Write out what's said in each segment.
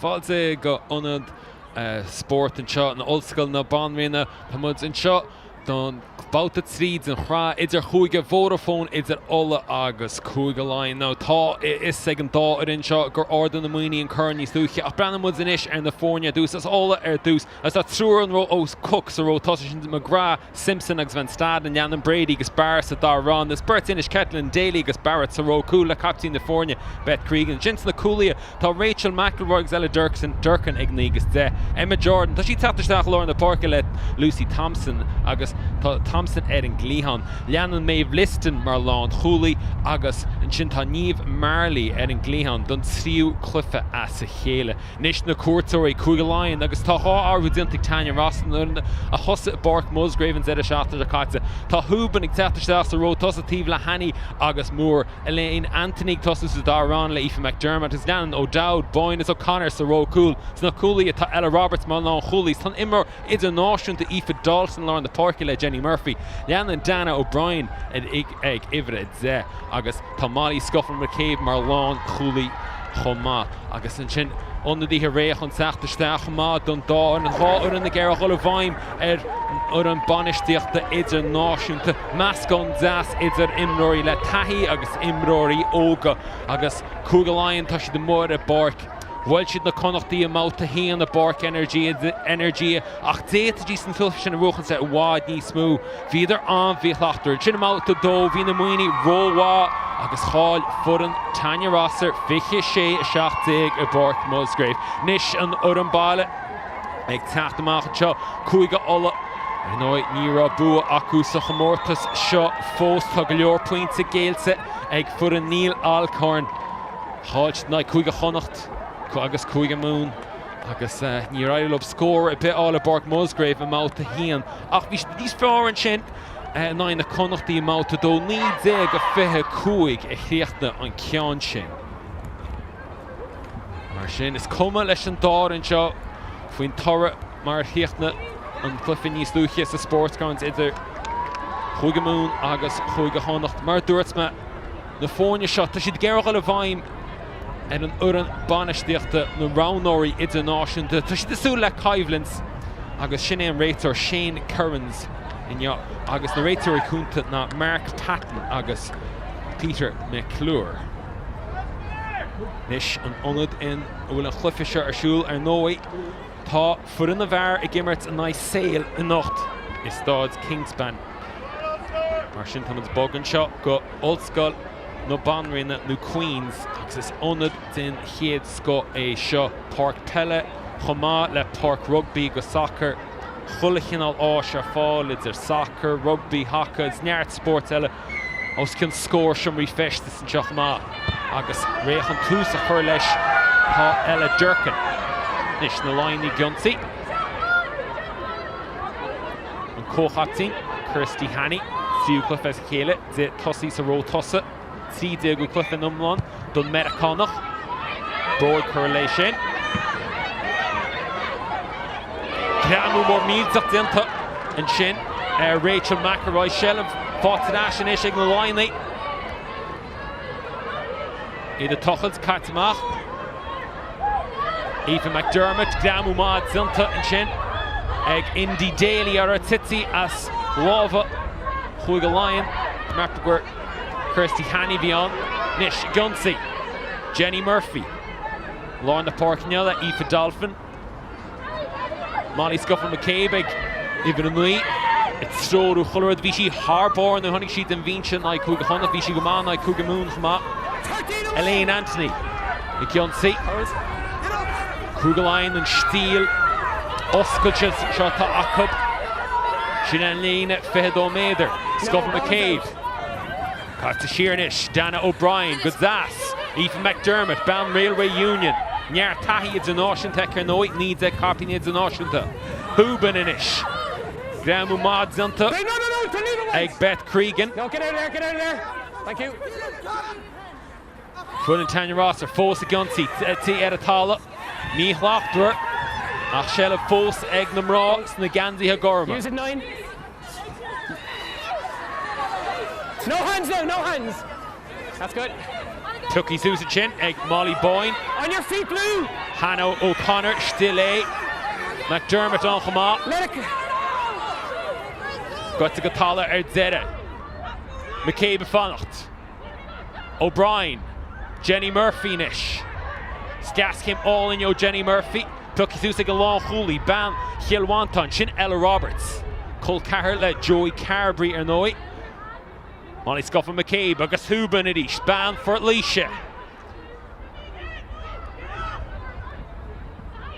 Fáilte go ionad Spórt an seo na Ulster na banrína tá muid an seo don bouta tríd an chrá idir chuige Vodafone idir Ulla agus chuige Laighin. Now tá is an dá ar in seo gur ordan na muoine an chur níos dúcha a brenn muid in isis ar na fórne dús as Ulla ar dús as tá trúr an ró os Cooks a ró tá sin McGrath, Simpson agus Van Stad and Yann Brady agus Barr sa dá rán is Bert Inish Ketlin Daly agus Barrett sa ró cúla captain na fórne Bet Cregan Jins na cúlia tá Rachel McElroy agus Ella Durkin ag ní agus de Emma Jordan tá sí tataisteach lár na parca le Lucy Thompson agus tá Thompson an Glíhan Leannan Maeve Liston mar lán chúlaí agus an sin tá Niamh Marley an Glíhan don tríú clufa as a chéile. Nis na cuairteoirí chuige Laighin agus tá ábhú dinteach Tanya Rosson a thosa Bark Musgraven a seachtar a caite. Tá Húban ag tataisteach sa ró tosa tíomh le Hanny agus Moore Elaine Anthony tosa sa dárán le Aoife McDermott is Leannan O'Dowd Boyne is O'Connor sa ró cúl. Sna cúlaí tá Ella Roberts mar lán chúlaí tá immer idir náisiúnta Aoife Dawson lár na parca le Jenny Murphy. Leannan Dana O'Brien ag Ivra Dze agus tá Molly Scuffin McCabe mar lán chúlaí chomá agus an sin ondadíthe réach an teachtasteach chomá don dá an háar an na ggéire chola bhaim ar an banisteachta idir náisiúnta meascán deas idir imróí le taithí agus imróí óga agus chuige Laighin tá si de mór a barc. Bhfuil siad na connachtaí a máta híon na Bark energy ach déta dí san filfa sin a ruchan sa bhád ní smú. Bhíidir an bhíchleachtar sin máta dó hí na muoine róhá agus cháil furan Tanya Rosser fiche sé a 16 a Bark Musgrave. Nis an oran baile ag teachta amach seo chuige Ulla Nói ní ra bua acu sa chamórtas seo fós tá go leor pointe géilsa ag furan Neil Alcorn. Háilt na chuige chonacht agus chuige mún agus ní raibh scór a bit ála Bark Musgrave a máta hían ach bhí fear an sin ná na connachtaí máta dó ní dé go fithe cuaig a chríochta an ceann sin. Mar sin is cuma leis an dár an seo faoin torra mar chríochna an clufa níos dúcha sa sportsgrounds idir chuige mún agus chuige chonacht mar dúirt me na fórne seo tá siad gearach le bhaim an uran banisteachta na ránóirí idirnáisiúnta. Tá siad asú le Caivlins agus sin an réitor Shane Currans agus na réitor cúnta na Mark Patton agus Peter McClure. Nis an ionad in bhfuil an chlufiise arsúil ar nói tá furan na bhar i gimmert a náid saoil i nacht is stáid Kingspan. Mar sin tá muid bogan seo go Ulster no banrína nó Queens agus is ionad den chéad sco é seo Park Pelle chomá le Park Rugby go soccer chulachinál áis ar fáil idir soccer, rugby, haka is neart sport eile os cin scór siomrí feiste san seo chomá agus réachan tús a chur leis tá Ella Durkin nis na Laighin Gunty an cóchachtaí Kirsty Hanny fiú clufes chéile de tosí sa ró tosa tí de go clufa numlán don Mericánach Broad Correlation sin Ceamú mór mílteach dinta an sin Rachel McElroy Shellum fáta sin is ag na Laighin iad a tochad cartamach Aoife McDermott Ceamú mád dinta an sin ag Indy Daly ar a tití as láva chuige Laighin Martha Kirsty Hanny bhí Nish Guncy Jenny Murphy Lorna Parknella Aoife Dolphin Molly Scuffin McCabe ag Ivan Nui it's stróú chulrad bhí si Harbour na honnig siad an bhíse na chuige chonach bhí si go má na chuige mún chumá Elaine Anthony i Guncy chuige Laighin an stíl oscailte seo tá acab sin an líne fehedó méidir Scuffin McCabe Carta Sheernish, Dana O'Brien, Gazas, Aoife McDermott, Bound Railway Union, Nyar Tahi is an Oceanta, Kernoit needs a copy needs an Oceanta, Hooban inish, Graham Umad Zunta, Egg Beth Cregan. No, get out of there, Thank you. Fun and Tanya Rosser, Fós Gunty, T. Edatala, Míhlachtwer, Achshel of Fós, Egnam Rocks, Naganzi Hagorma. Use it 9. No hands now, no hands. That's good. Tucky Susan Chin, ag Molly Boyne. On your feet, Lou. Hannah O'Connor, still A. McDermott on Chama. Let it. Got to Gatala Zeta. McCabe Fannacht. O'Brien. Jenny Murphy nish. Skas came all in yo Jenny Murphy. Tucky Susan Galon Hooley. Ban Hilwanton. Shin Ella Roberts. Cole Carla. Joey Carberry Ernoi. Molly Scuffin McCabe. Agus Huban Idish. Ban for Alicia.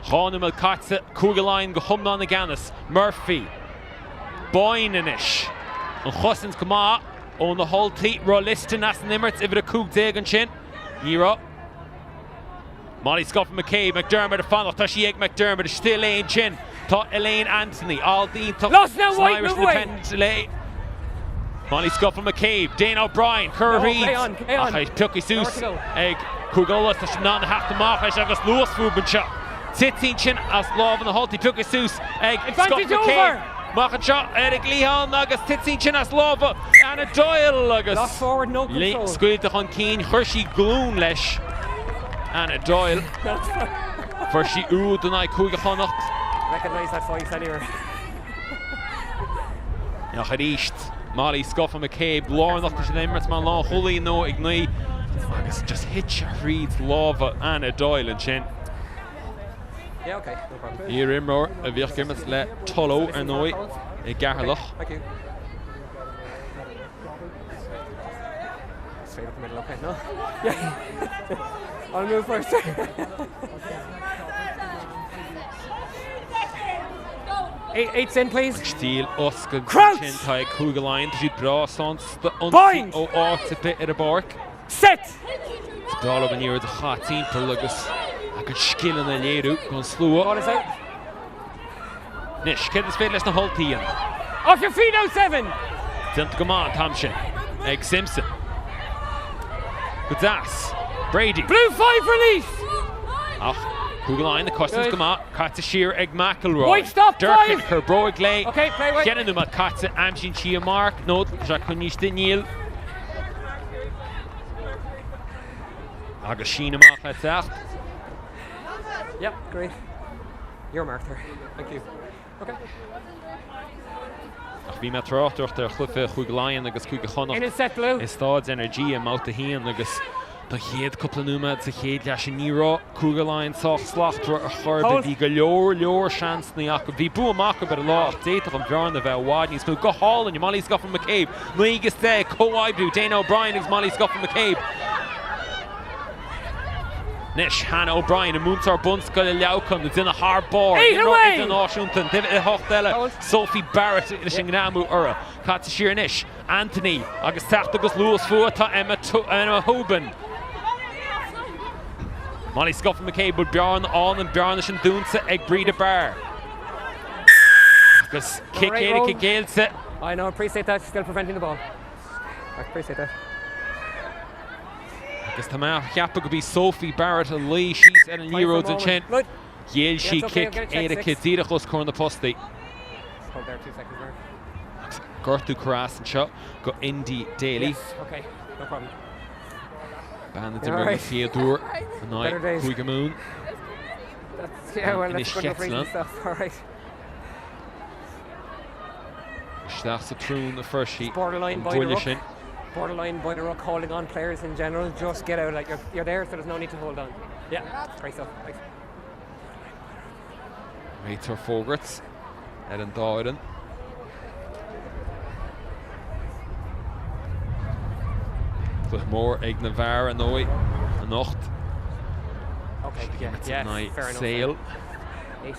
Hanem el Katze, Kugelein, Gehumna na Ganis, Murphy, Boynenish, and Hussins Kama, on the whole teat, Rolliston as Nimmerts, if it a Coog Dagan Chin, Nero. Molly Scuffin McCabe, McDermott, a funnel, Tashi Egg McDermott, still Elaine Chin, Tot Elaine Anthony, Aldine, Lost now, White, Irish move away. Independent Elaine. Molly Scuffin McCabe, Dane O'Brien, Kerr Reed, Tucky Seuss, Egg, Kugola, Tashanan, half the mark, I shall just Lewis Fubencha. 16 chin as love in the Hulty Tucky Seuss, Egg, Scott McCabe, Machan shot, Eric Lehan, Agus, 16 chin as love, Anna Doyle, Agus. Lost forward, no control. Squid the Hunkeen, Hershey Gloon Lesh, Anna Doyle. For she ood and I Kuga Honnocht. Recognise that voice anywhere. Yachadisht, Molly Scuffin McCabe, Lauren up to the Emirates man Law, Holy no Ignite. Agus just hit your Reed's lava, Anna Doyle and chin. Yeah, okay, no problem. Hier Imroor, a Virkimmets le Tolo en Noi, a Garloch. Thank you. Straight up the middle, okay, no? Yeah. I'll move first. Eights in, please. Steel, Oscar, Crouch! Chin, Tai, Kugelein, Jid Bra, Sons, the Bind! O Art, a bit at a bark. Set! Dalo when you're the hot team for Lugus. I could skill in the Leru, going slow Ball up. is out. Nish, kid is fit, let's not hold team. Off your feet now, 7! Didn't come on, Tomshin. Egg Simpson. Good ass. Brady. Blue 5 release! Ach, Kugelein, the customs Good. come out. Katza Shear, Egg McElroy. White stop, Durkin, 5. Kerbroig Lay. Okay, play with. Get into my Katza, Amshin Chia Mark. No, Jacques Daniel. Agus Sheena Mark, that's that. Yep, great. You're marked there. Thank you. Okay. Ach, bí me trácht ar chlufa Kugelein agus Kuga Honnocht. In his set, Blue. Is stáid energy and mouth hían agus the héad couple núma sa héad leis an nírá Kugelein soch slachtrar a chorbe bhí go leor chance ní ach bhí bu amach bit a lá déach an bhearn a bheith wáid níos go hall and Molly Scuffin McCabe Nuigus de co-ibú Dane O'Brien is Molly Scuffin McCabe Nish Hannah O'Brien and Moonsar Bunska le Leaucon it's in a hard bar Eight away! in Washington David Hochtella Sophie Barrett in Shingnamu Ura Katza Shear Nish Anthony agus Tacht agus Lewis Fuata Emma Hoban Molly Scuffin McCabe but Bjarn on and Bjarnish and Dunsa Egg Breeda Bar agus kick Right, Erika Rome. Gailse I know, appreciate that. Still preventing the ball. I appreciate that. agus tá má cheappa go bhí Sophie Barrett a lí she's at an Euros and chin Good. Yale she it's okay, kick I'll get a check, Erika 6. Dírachos corn the posti Hold there 2 seconds there. Gerthu Carras and shot go Indy Daly Yes, okay, no problem. Bandit Yeah, in alright. Fiadur and I Better days. Kuigamoon That's, yeah, well, In that's his good enough reason Shetland. stuff. All right. That's a true the first sheet Borderline by the Bullish ruck. Borderline by the ruck, holding on players in general. Just get out, like you're there, so there's no need to hold on. Yeah, great stuff. Thanks. Rates her forwards Ellen Dowden With more Egg Navarre and Noi a Nacht Okay, yeah, Tonight fair enough. Sail 8.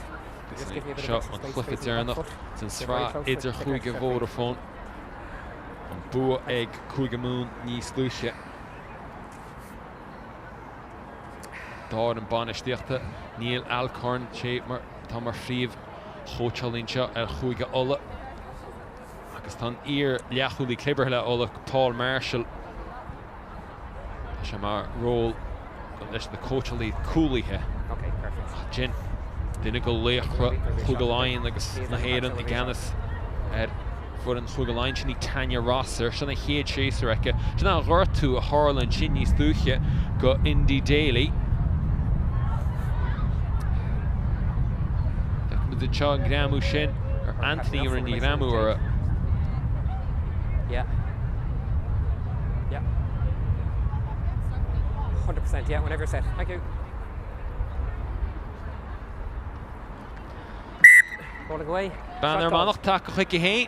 Just give me a bit Shot of on extra Clifford space in the back Zernach foot. Sin They're very Sra close, Idir but they Chuige can't Vodafone and Bua Egg Kuigamoon Níos Lucia Dar and Banish Diachta Neil Alcorn Shaper Tamar Friv Chochalínseo Chuige Ulla agus tan Ir Leachúlí Cliberle Ulla Paul Marshall Tá mar roll leis na Chochalí Coolíthe Okay, perfect. Jin Dine go léachra Kugelein agus na héan I Ganis for an Rugbaí sin Tanya Rosser sin a héad sééis reice sin a ghirtú a Harlan sin níos dúche go Indy Daly. The Chog Gramu Shin or Anthony or Indy Gramu or yeah. 100%, yeah, whenever you're set. Thank you. Rolling away. Banner manach tak a chuig hé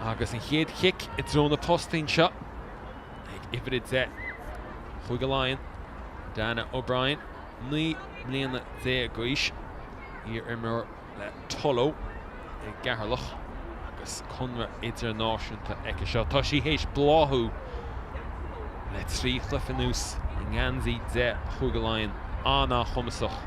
agus an chéad kick it's on the posting shot. If it is chuig Lion Dana O'Brien ní bliana dé gois hier immer le tolo garlach agus conra internationalta eke shot tá sí héis bláthú le trí chlufanús in Ganzi de chuig Lion anna chumasach.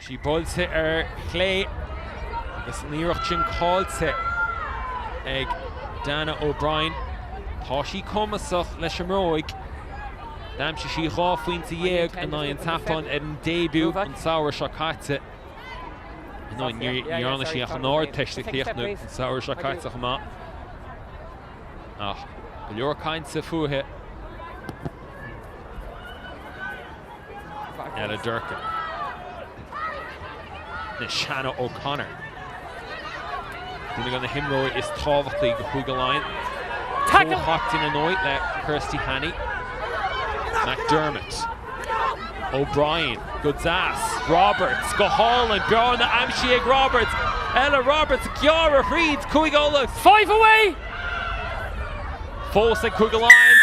She bolse chlé agus níocht sin cáilte ag Dana O'Brien. Tá sí cumasach leis an roig. Dám sí ráfuointe dhéag a ná an tapán an débú an saoir se caite. No, níorna sí ach an áir teiste cléochnú an saoir se caite chumá. Ach, go leor cainte fuathe. Ella Durkin. Shanna O'Connor. Doing on the himro is tábhachtaí go chuig Lion. Tackle! Hocht in annoyed le Kirsty Hanny. McDermott. O'Brien. Good ass. Roberts. Go Holland. Bjorn Amshiag Roberts. Ella Roberts. Kiara Reed. Chuig Ola. 5 away! Fós ag chuig Lion.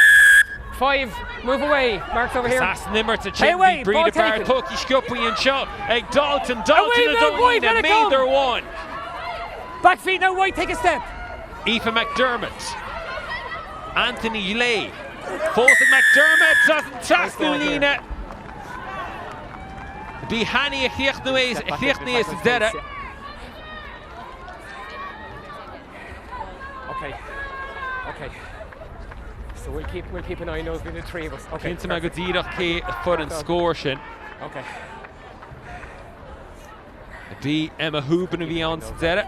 5. Move away. Mark's over here. Sass nimmer to Hey, wait, Chindy. Breed ball bar taken. Tucky Scuppy and shot. Ag Dalton. Dalton Away, is Bill White, only let it made go. their one. Back feet now, White, take a step. Aoife McDermott. Anthony Lay. Fós ag McDermott. Doesn't trust Lina. Be Hanny a chiechnú is dere. Okay. So we'll keep an eye on those between the three of us. Okay. Kinta me go díreach cé a fud an scóir sin. Okay. Bhí Emma Hooban a bhí an sa dere.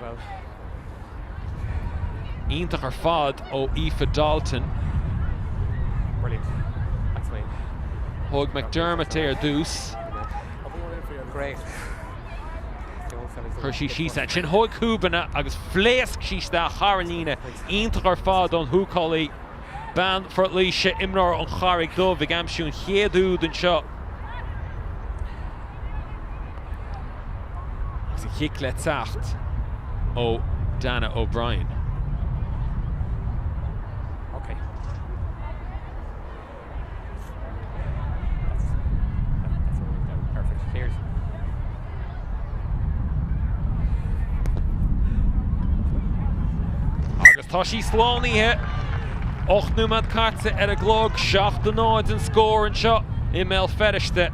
Ionntach ar fad ó Aoife Dalton. Brilliant. That's fine. Thug McDermott ar dús. Great. Chuir sí san sin thug Hoobanna agus phléasc sí sta Charolína. Ionntach ar fad an thuúcálaí. Ban for at least imrar on Charig Dove ag amsún chéadú den seo. Agus a chic le tacht ó Dana O'Brien. Okay. That's perfect. Clears. Agus tá sí sláníthe. 8 numad carta a glog, 7 náid an scór an seo I mé ferrichte.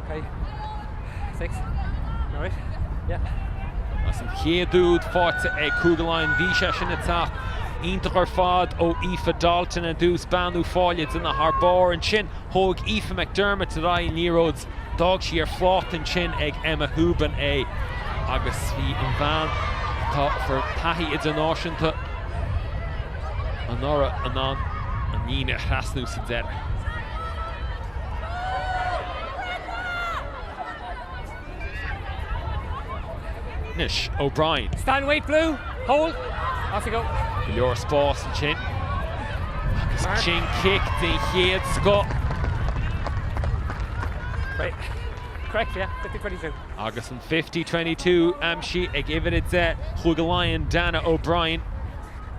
Okay. 6. All right. Yeah. As an chéadúd fáte ag cúgaláin bhí sé sin atá. Ionntach ar fad ó Aoife Dalton a dús banú fáiliad in a harbár an sin thug Aoife McDermott a rá níróds dag sí ar flát an sin ag Emma Hooban é agus bhí an bhean tá for taithí idirnáisiúnta an ára an níine chasnú sa deire. Nish O'Brien. Stand weight blue. Hold. Off you go. Leor Spórt an sin. Agus sin kick den chéad Scott. Right. Correct, yeah. 50-22. Agus an 50-22 amshi ag ivirid chuig Lion Dana O'Brien.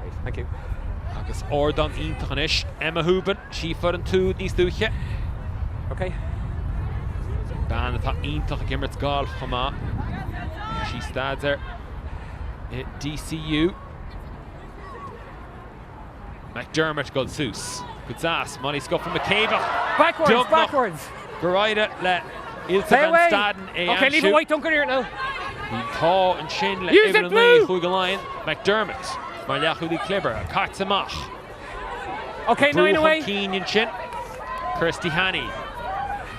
Right. Thank you. Agus ordan ionntach an ish. Emma Hooban, she for an túd níos dúche. Okay. Ban atá ionntach ag immert golf chumá. She stands there at DCU. McDermott goes Seuss. Good ass. Money scuff from McCabe. Backwards. Geraida le Ilse van Staden. Okay, leave it White, don't go near it now. Tá an sin le Use it, Ivan Blue! Chuig go Lion, McDermott, mar leachú dí Clibber, Cartamach. Okay, 9 away. Keen in chin. Kirsty Hanny.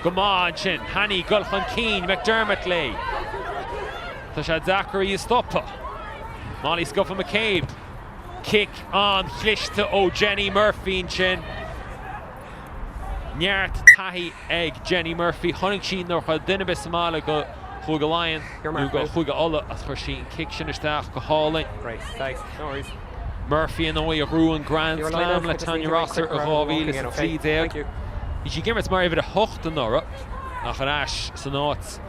Come on, chin. Hanny, Gulchan Keen, McDermott lay. Tasha Zachary is stoppa. Molly Scuffa McCabe. Kick on Flish to Jenny Murphy in chin. Nyart Tahi egg Jenny Murphy. Hunning Sheen nor Dinabis Samala go Chuig Lion. Go Chuig Ulla as Hersheen kick Shinnerstach go Hauling. Great, thanks. No worries. Murphy and Oya Ruin Grand Slam le Tanya Rosser a Ravílis and Fleed Thank you. Is you gimmers mar even a hocht an nora nach an ash sanats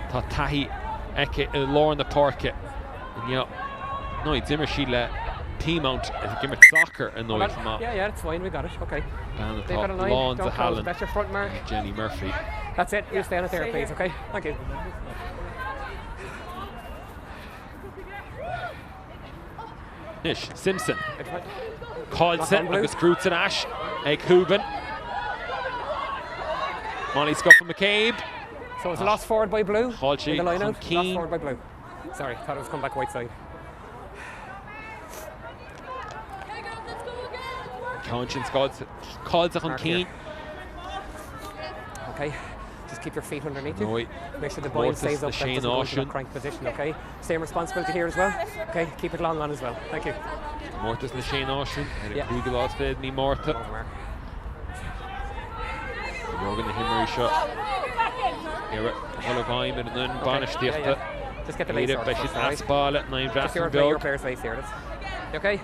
ta tahi eke Lauren the Parket and yeah no Zimmer she le team out as gimmer soccer and no yeah that's fine, we got it. Okay, down the they've got a top line. lawns Don't of close. Hallen That's your front mark. Jenny Murphy. That's it, you stay on it there please. Okay, thank you. Nish Simpson Colson agus Croots and Ash Egg Hooben Molly Scuffa McCabe. So it's lost forward by Blue. Halchi in the line out. Keen. Lost forward by Blue. Sorry, thought it was come back white side. Conscience calls on Keen. Okay, just keep your feet underneath No, you. Make sure the ball stays up. Shane That doesn't go into Ocean. that crank position. Okay, same responsibility here as well. Okay, keep it long on as well. Thank you. Mortis na Shane Ocean and Yeah. a Google Osfed ni Morta. Morgan the Himmery shot. Here Olive Heim and then Banish the Just get the lead. Bishop Aspal at 9 Just your player's face here. You okay?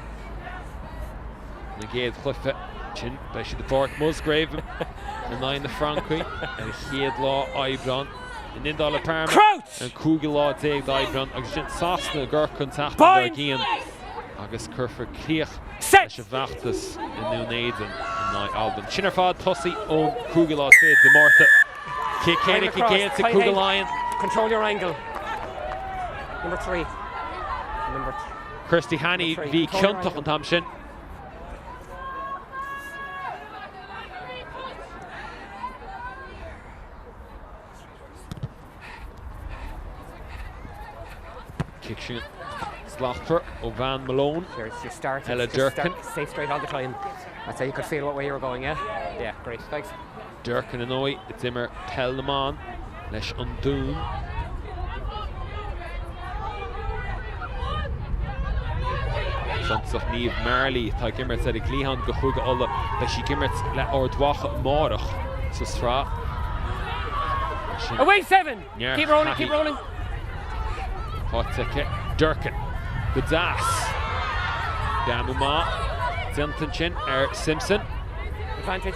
The Gate Clifford Chin Bishop the Bork Musgrave and 9 the Frankie and Head Law Ibron and then Dollar Parma Crouch! and Cougar Law Dave Ibron Augustin Sosna Gurkhan Tahtan again August Kerfer Kriech Set! Shavakhtas in New Naden and Nye Alban Chinnerfad Pussy on Cougar Law Dave the Morta Kick Kedick against the Cougar Lion. Control your angle. Number 3. Kirsty Hanny v Kjuntach and Tamshin. Kick Slachter, O'Van Malone. Here's your start. Ella Durkin. Stay straight all the time. That's how you could feel what way you were going, yeah? Yeah, great, thanks. Durkin and Oy, it's immer Pelleman, Lesh Undoon. Shantzach Niamh Marley, tá gimmert said Glehan go chuig alla, leis she gimmert le ordwacha Mórach, so stra. Away 7! Keep rolling, keep rolling. Hot Durkin, Goodas, Damuma, Zintanchin, Simpson. Advantage.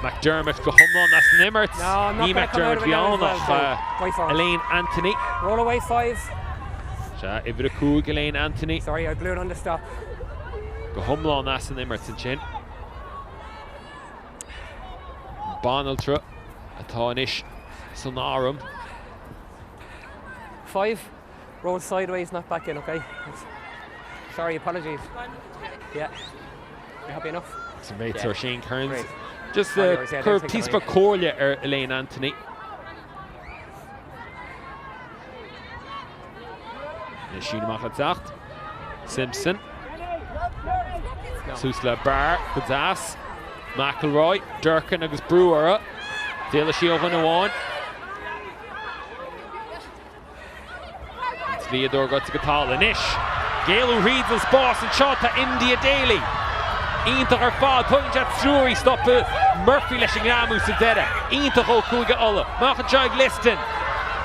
McDermott go home on that's Nimmert. No, I'm not Ní going to come out of it now as well, so Elaine Anthony. Roll away 5. Iver a Coog, Elaine Anthony. Sorry, I blew it on the stop. Go home on that's Nimmert and Chin. Bonaltra, Atanish, Sonarum. 5. Roll sideways, not back in, okay? Sorry, apologies. Yeah. You happy enough? Some mates are Shane Kearns. Great. Just a piece for Corlia Elaine Anthony. Sheena Machatzacht. Simpson. Susla Barr. Goodas. McElroy. Durkin agus Brewer. Dela Shielvin Awan. It's Leodore got to Gatala. Nish. Gail Reeds and Spórt and shot to India Daly. Ínta ar fád, Punjat Suri stop Murphy leishing Ramu Sedera. Ínta ho Kuga Ulla. Machan Chag Liston.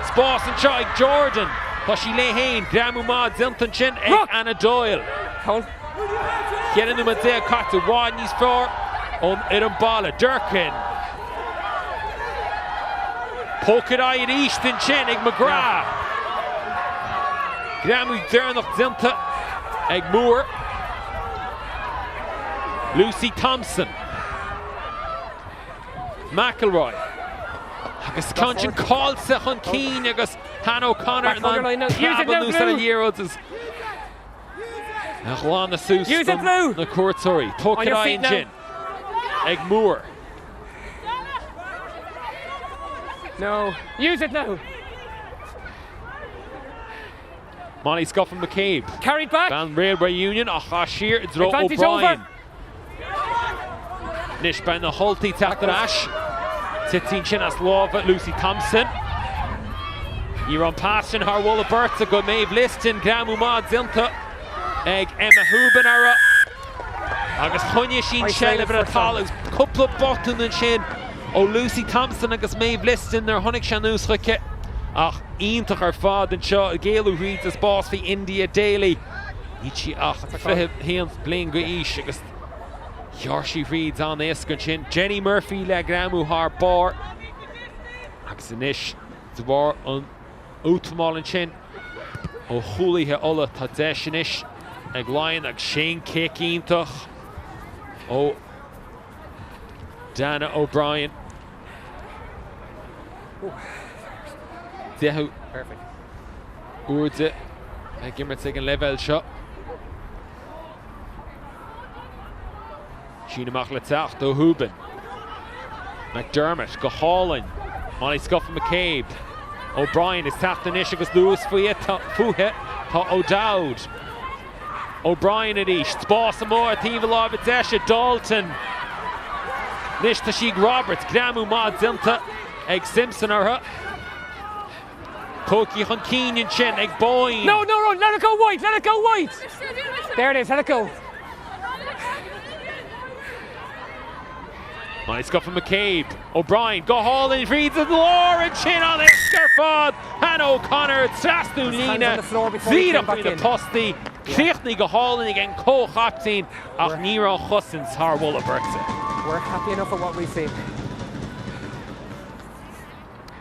Spórt and Chag Jordan. Pashi Laighin. Gramu Mad Zintan Chin. Anna Doyle. Hold. Get in the Madea Katu. Wadney's for on Irambala. Durkin. Pocket Eye at Easton Chin. Eg McGrath. Gramu Dernach Zinta. Eg Moore. Lucy Thompson. McElroy. Agus Conchin Cálsa chun Keane agus Hannah O'Connor and Cabal Lucy and Yerods is Juana Seuss. Use it, Blue. The court, sorry. Tokenai and Gin. Egg Moore. No. Use it now. Molly Scuffin McCabe. Carried back. Van Railway Union. Sheer. It's Ro Advantage O'Brien. over. Nish Ben the Hulty Tactor Ash. 16 Chinas Lova. Lucy Thompson. You're on passing her Walla Bertha. Go Maeve Liston. Gramu Mad Zinta. Egg Emma Hubenara. Agus Hunya Sheen Shelley but a tall. Couple of button and Shin. Oh Lucy Thompson agus Maeve Liston. Their Hunnick Shanus Ricket. Ach, Íntaach ar fad an seo Gaelú Reid as boss fi India Daily. Ichi ach, flihe hén blin go ish agus Yorshi Reid's on Escan sin. Jenny Murphy le gramu har bar. Agus anish dwar an outmal an sin. O chuli he ola ta deshinish. Ag Lion ag Shane kick Íntaach. O Dana O'Brien. Dehu Perfect. Oerde. Gimmer tegen level shot. Sheena Machletach do Huben. McDermott, go Holland. Molly Scuffin McCabe. O'Brien is tapped the nish agus Lewis Fuhe ta O'Dowd. O'Brien at east. Boss more Thiva Desha Dalton. Nish Tashig Roberts. Gramu Mad Zinta. Egg Simpson or her. Koki Hunkeenan Chin, Egg Boyne. No, let it go white, let it go white. There it is, let it go. Nice go from McCabe. O'Brien, go Holland, reads the lore and Chin on it. Scarfod, Hannah O'Connor, Trasnu Lina, Zeta for the Tosti, Clichny go Holland again, Co Hoptin, Ach Nero Hussins, Harwola Bertze. We're happy enough with what we've seen.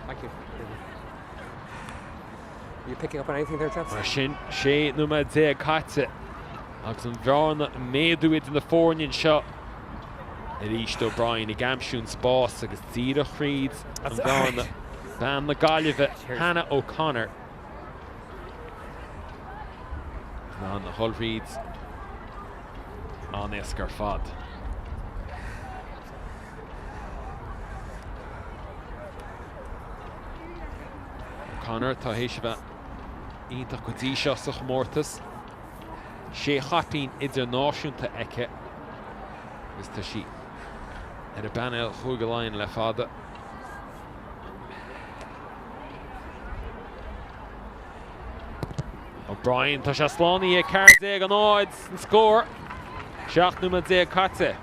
Thank you. Are you picking up on anything there, chaps? Shin, Shay, Numa Zea Katze. Axon Varna, Maidu in the Fornian shot. East O'Brien, a Gamshun Spórt, agus Zeta Reeds, and Varna. Van McGallivett, Hannah O'Connor. And on the Hull Reeds. On Esker Fod. O'Connor, Taheshva. Ítach go Dísha Such Mortis. She Hopin idir náisiúnta Eke. Is ta she at a banel Hugalain le fada. O'Brien ta Shaslani a Carzeg an odds and score. Shach Numa Zea Katze.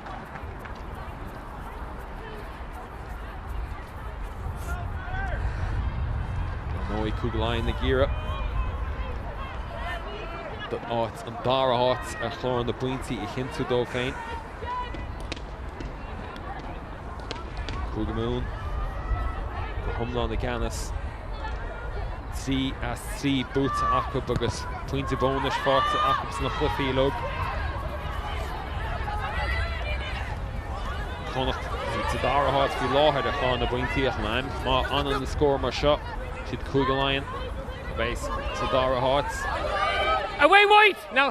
Noi Kugalain the Gira. The odds and Dara odds are chlór the Buinty I hintu do fein. Kugamoon. Humla the Ganis. 3 as 3 boots Akub agus Pointy Bonish Fox Akubs na Fluffy Lug. Connacht Dara odds fi láhar a chlór na Buinty ach man. Ma on the score mar shot. She'd Kugalain. Base Dara odds. Away white! Now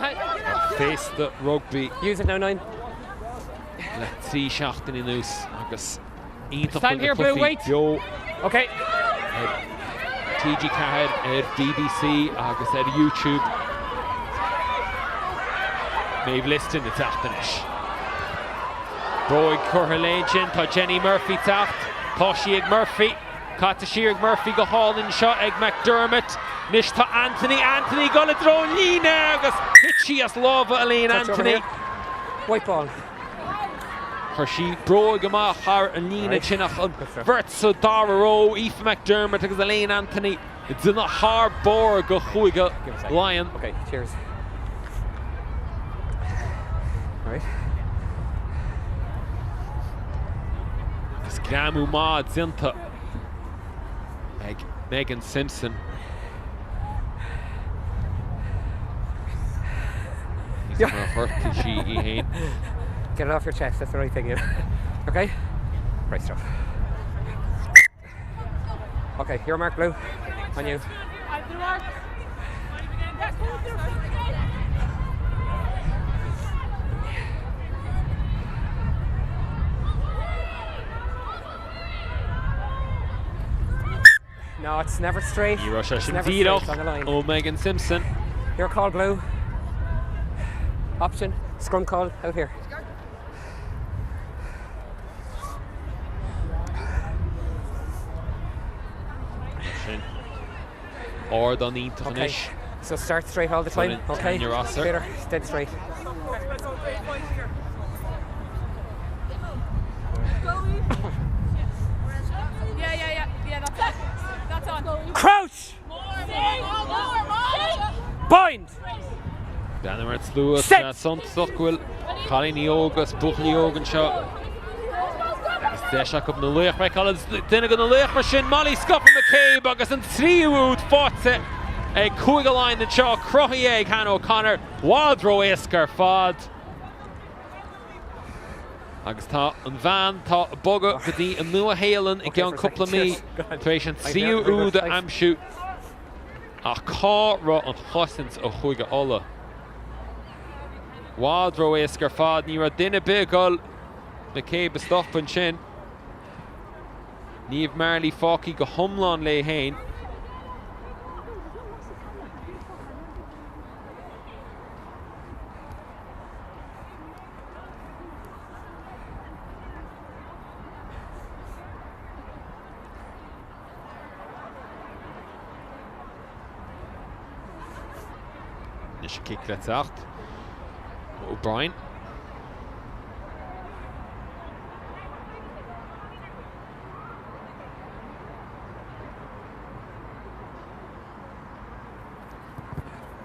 face the Rugby. Use it now 9. Let 3 shachten in us. Agus stand here, blue, wait. Joe. Okay. TG Cahead, BBC, agus YouTube. Maeve Liston, it's Achtanish. Broig Curhalagin, ta Jenny Murphy tacht. Toshieg Murphy. Cata Sheerig Murphy go Hall in shot. Egg McDermott. Nish ta Anthony gonna throw Lina agus Hitchy as lova Elaine Anthony. White ball. Hershey Broig amach har and Lina Chinach on Vertsa Darrow, Aoife McDermott agus Elaine Anthony. It's in a hard bore go Huiga Lion. Okay, cheers. Alright. Gramu Mad Zinta. Megan Simpson. Get it off your chest, that's the right thing, yeah. Okay? Right stuff. Okay, your mark, Blue. On you. No, it's never straight. It's never straight on the line. Oh, Megan Simpson. Your call, blue. Option, scrum call, out here. Or don't need to Okay, finish. so start straight all the time. Okay, your roster. straighter, dead straight. Yeah, that's on. Crouch! Bind! Dan mar slúas Set. Suntachhfuil Chalíní ógus buchlí ógan seo. Agus deise go na luach me Collins duine go na luach mar sin Molly Scupper McCabe agus an tríúd fáte ag cúig a láin na seo crochaí ag Hannah O'Connor Waldro éascar fad. Agus tá an bhean tá boga go dtí an nua héalann I gceann cúpla mí tar éis an tríúd a amsú a cá ra an chosint ó chuig a ola. Waldro éascar fad ní ra duine beagol McCabe stop an sin. Níomh Marley fácií go thomláin Laighin. Nis kick let's out. O'Brien.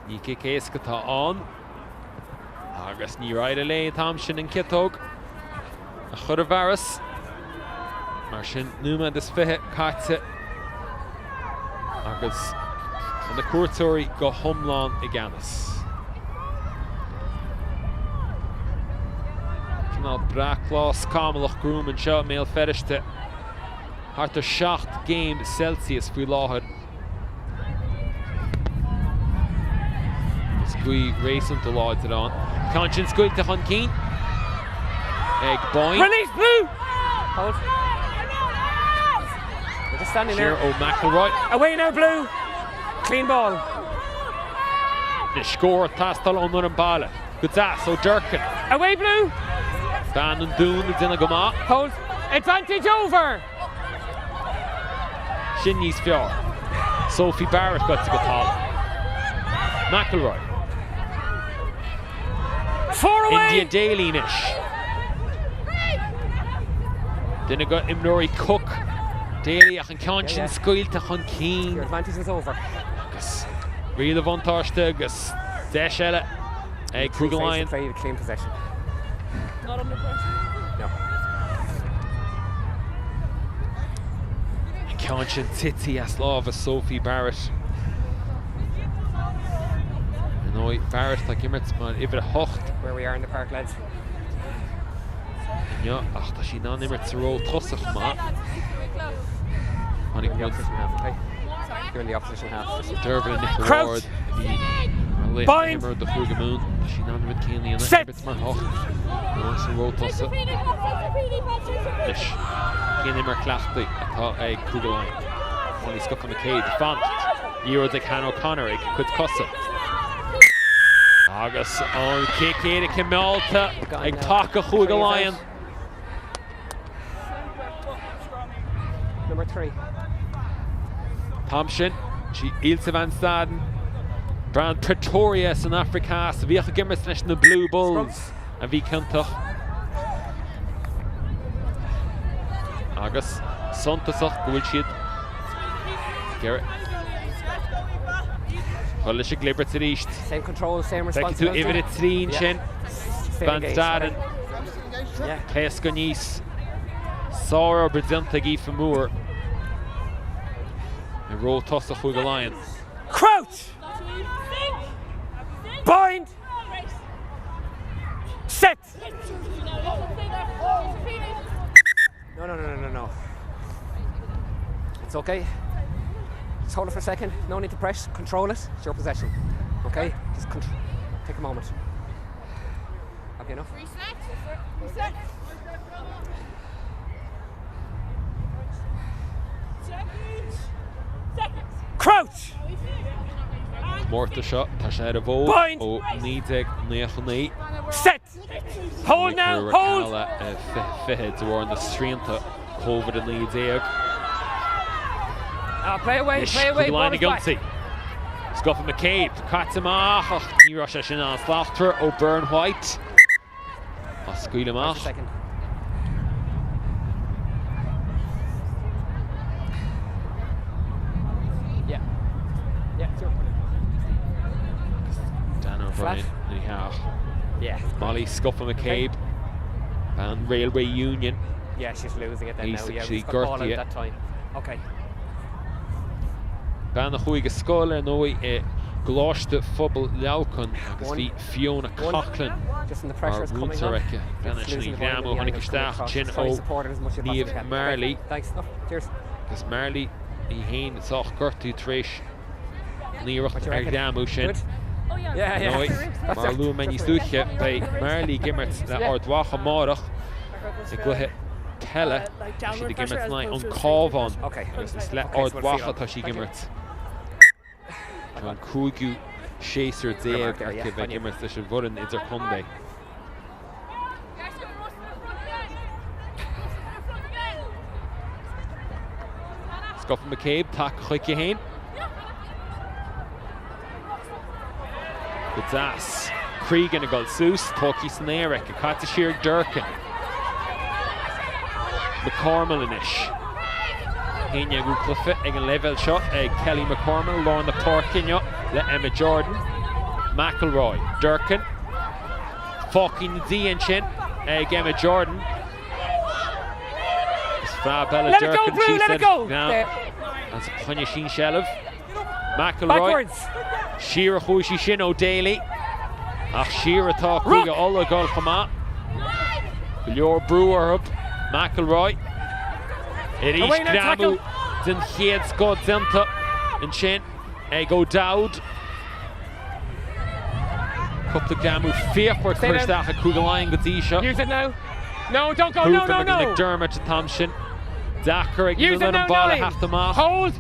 Ní kick éasca tá an. Agus ní raid a lé Thompson an kitóg. A chur a bharas. Mar sin numa is fithe caite. Agus an na cuairteoirí go thomláin I gceannas. Canál braclás cámalach grúm an seo méal feriste. Hartar 7 game Celsius faoi láthair. Squee racing to Ulaidh it on. Conscience going to Hun Keen. Egg Boyne. Release blue! Hold. They're just standing Here there. O'McElroy. Away now, blue! Clean ball. The score Tastal on an balla. Good ass O'Durkin. Away, blue! Dan and Doon is in a goma. Hold. Advantage over! Shinny's Fjord. Sophie Barrett got to go tall. McElroy. 4 away! India Daly-nish. Then I got Imnori Cook. Daly ach an Conscience scoil to Hun Keen. Your advantage is over. Agus Real Avantáiste agus deis eile ag Cúig Lion. Play clean possession. Not under pressure. No. Conscience Titty as love as Sophie Barrett. No, Barrett like immert man ibre hocht. Where we are in the park, lads. Ja, ach da she nan immert to roll tossach ma. You're in the opposition half, okay? You're in the opposition half. Derby and Nick Crouch! Ward. Bind! The Cúig Moon. She nan immert Kenley and Set! immert mar hocht. Wants to roll tossach. Ish. Kenley mar clachty atá ag Cúig Lion. Only Scupper McCabe fant. Euro de Hannah O'Connor ag Cud Cossa. Agus an kick éidir Cimelta ag taca Cúig Lion. Number 3. Thompson, she Ilse van Staden. Brand Pretorius in Africa. So bhíocha gimmers leis na Blue Bulls. A bhí cintach. Agus Suntasach go bhfuil siad. Garrett. Chuil leis a glibert a ríist. Same control, same Becky tú responsibility. ibre trín sin. Stay Van engaged, Staden. okay? Yeah. Cés go níos. Sára bredinta gí fa múr. I ró tosa Cúig Lion. Crouch! Bind! Set! No. It's okay. Just hold it for a second. No need to press. Control it. It's your possession. Okay? Just take a moment. Okay, enough? Reset. Seconds. Crouch! Mórta shot, tá sé a bhó Bind. ó 9-9. Set. Hold now. Hold. Fihead dúir na sríanta COVID an lead éag. Play away. Play away. Line Ball is back. Gunty. Scuff McCabe, Katamach, ní Russia sin an Slachter ó Burn White. Squeal him off. Second. Yeah. Yeah, sure. Dan O'Brien, Yeah. Molly Scuff McCabe, and Railway Union. Yeah, she's losing it then He's now. Yeah, actually we've got ball out Gertie, that time. Okay. Ban na chuige scoile nói Gloucester Fubble Laighin agus bhí Fiona Coughlin Just when the pressure is coming on. Brenna Shnee Gramu Honey Kistach Chin O Niamh Marley Thanks. Oh, cheers. agus Marley í hain soch Gertie Trish Níocht What you reckon? Gramu sin. Oh, yeah. Yeah. Nói That's mar it. lu mení stúche bei Marley gimmert le ordwacha marach I guthe telle si de gimmert na an cávan Okay. agus is le Okay, so we'll ordwacha see tá si on. gimmert an cúigiú séasar déag there, yeah, ar bheith on you. gimmert leis an bhurin idir chundé. Scuff McCabe, tak chuici hain. Good das. Cregan a goal Seuss, Toki Snarek, a Kata Sheer Durkin. McCormill-ish. Hainia go Clifford, ag an level shot, Kelly McCormill, Lorna Porkinyo, le Emma Jordan. McElroy, Durkin. Fucking Dian Chin, Emma Jordan. Bella Let it Durkin, go, Blue, she let said, it go. now, There. that's Panya Sheen Shelov. McElroy. Backwards. Shearer Huishi Shin O'Daly. Ach Shearer tá chuige alla gol chama. Leor Brewer up. McElroy. It Away is now, Gramu. tackle. Den Head Scott Zenta. And Shin. Ego Dowd. Cup the Gramu. Fearford Stay first down. out of Kugalayan Gadisha. Use it now. No, don't go. No. McDermott to Thompson. Dacker. Use it now, Ball Nolly. half the mark. Hold.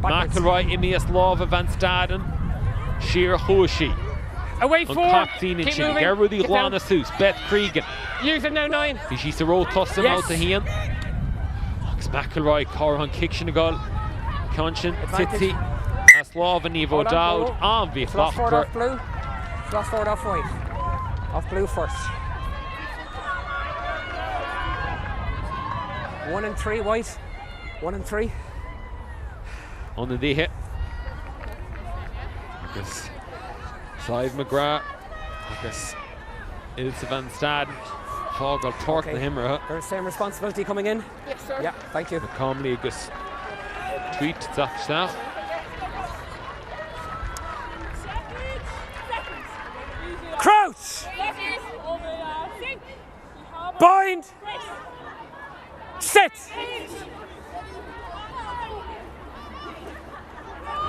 Backwards. McElroy, Imias Lova Van Staden, Shearer Huishi, Away an forward. Coxine and Keep Chin, moving. Gerrudi Get down. Glana Seuss, Beth Cregan, Use it now, 9. Fishi Sero Tussum Yes. out to Hean, Max McElroy, Corhan Kiction a goal, Conscian, Advantage. Titi, Aslov and Evo Hold on, Dowd, Bo. on the Lost forward off Flocker, blue. Lost forward off white. Off blue first. 1 and 3 white. 1 and 3. on the D hit. Agus Clive McGrath, agus Ilse Van Staden, Fogel Tork na Himra, There's the same responsibility coming in. Yes, sir. Yeah, thank you. Comley agus tweet Zach. Crouch! Bind! Sit!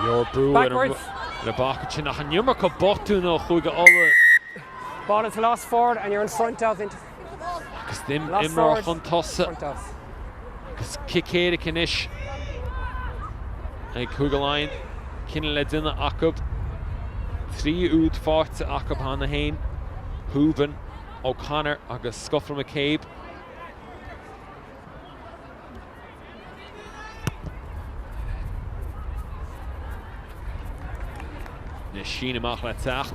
Your brew Backwards. in a bucket nach an nummer go botu no chuige alle Ball is lost forward and you're in front of it. agus dim Lost immer forward. an tosse Front of. agus kickéide kinish ag Kugalain kinne le dinne akub 3 úd forte akub hanna hain Hooben O'Connor agus Scuffle McCabe na Sheena mach le tacht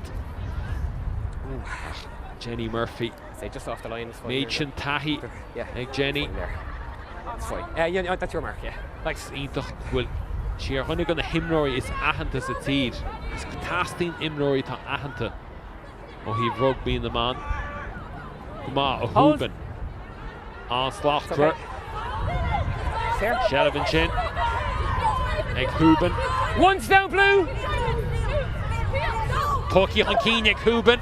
Jenny Murphy Say just off the line. It's fine. Machen Tahi Yeah. ag Jenny Fine there. It's fine. Yeah, that's your mark, yeah. Thanks. Ítach bhfuil si ar chunig an na himróí is ahananta sa tíd. Is go tastín imróí tá ahananta ó hí Rugby in the man. Go má ó Hold. Húban. An slacht Okay. Fair. Shelvin sin. Ag Húban. One's down blue. Tuki an cíine ag Húban.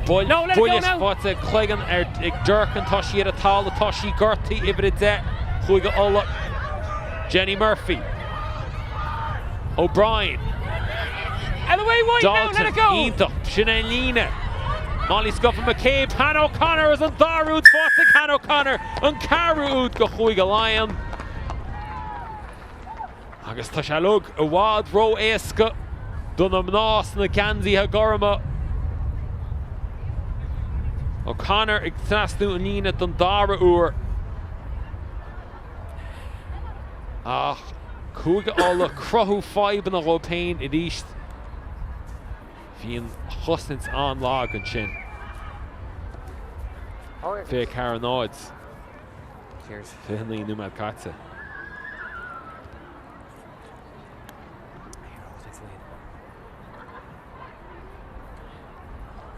No, let it go Builis now. fáte chléigan ar ag Durcan tá sí ar a tála tá sí gortaí ibre de chuige óla. Jenny Murphy. O'Brien. And away wide now, let Dalton, it go. Ítach, Sinead Lína. Molly Scuffle McCabe, Han O'Connor is an Darúd fáte Han O'Connor, an Carúd go chuige Lion. Agus tá sé lug a bhád ró éasca don am nás na Gansaí Gorma. O'Connor ag trasnú an líne don dara uair. Ach, cúga ála crothú faiban a rópéin i ríist. Bhíon chusnint an lag an sin. Fé Caranáids. Cheers. Fihanlí Númad Carta.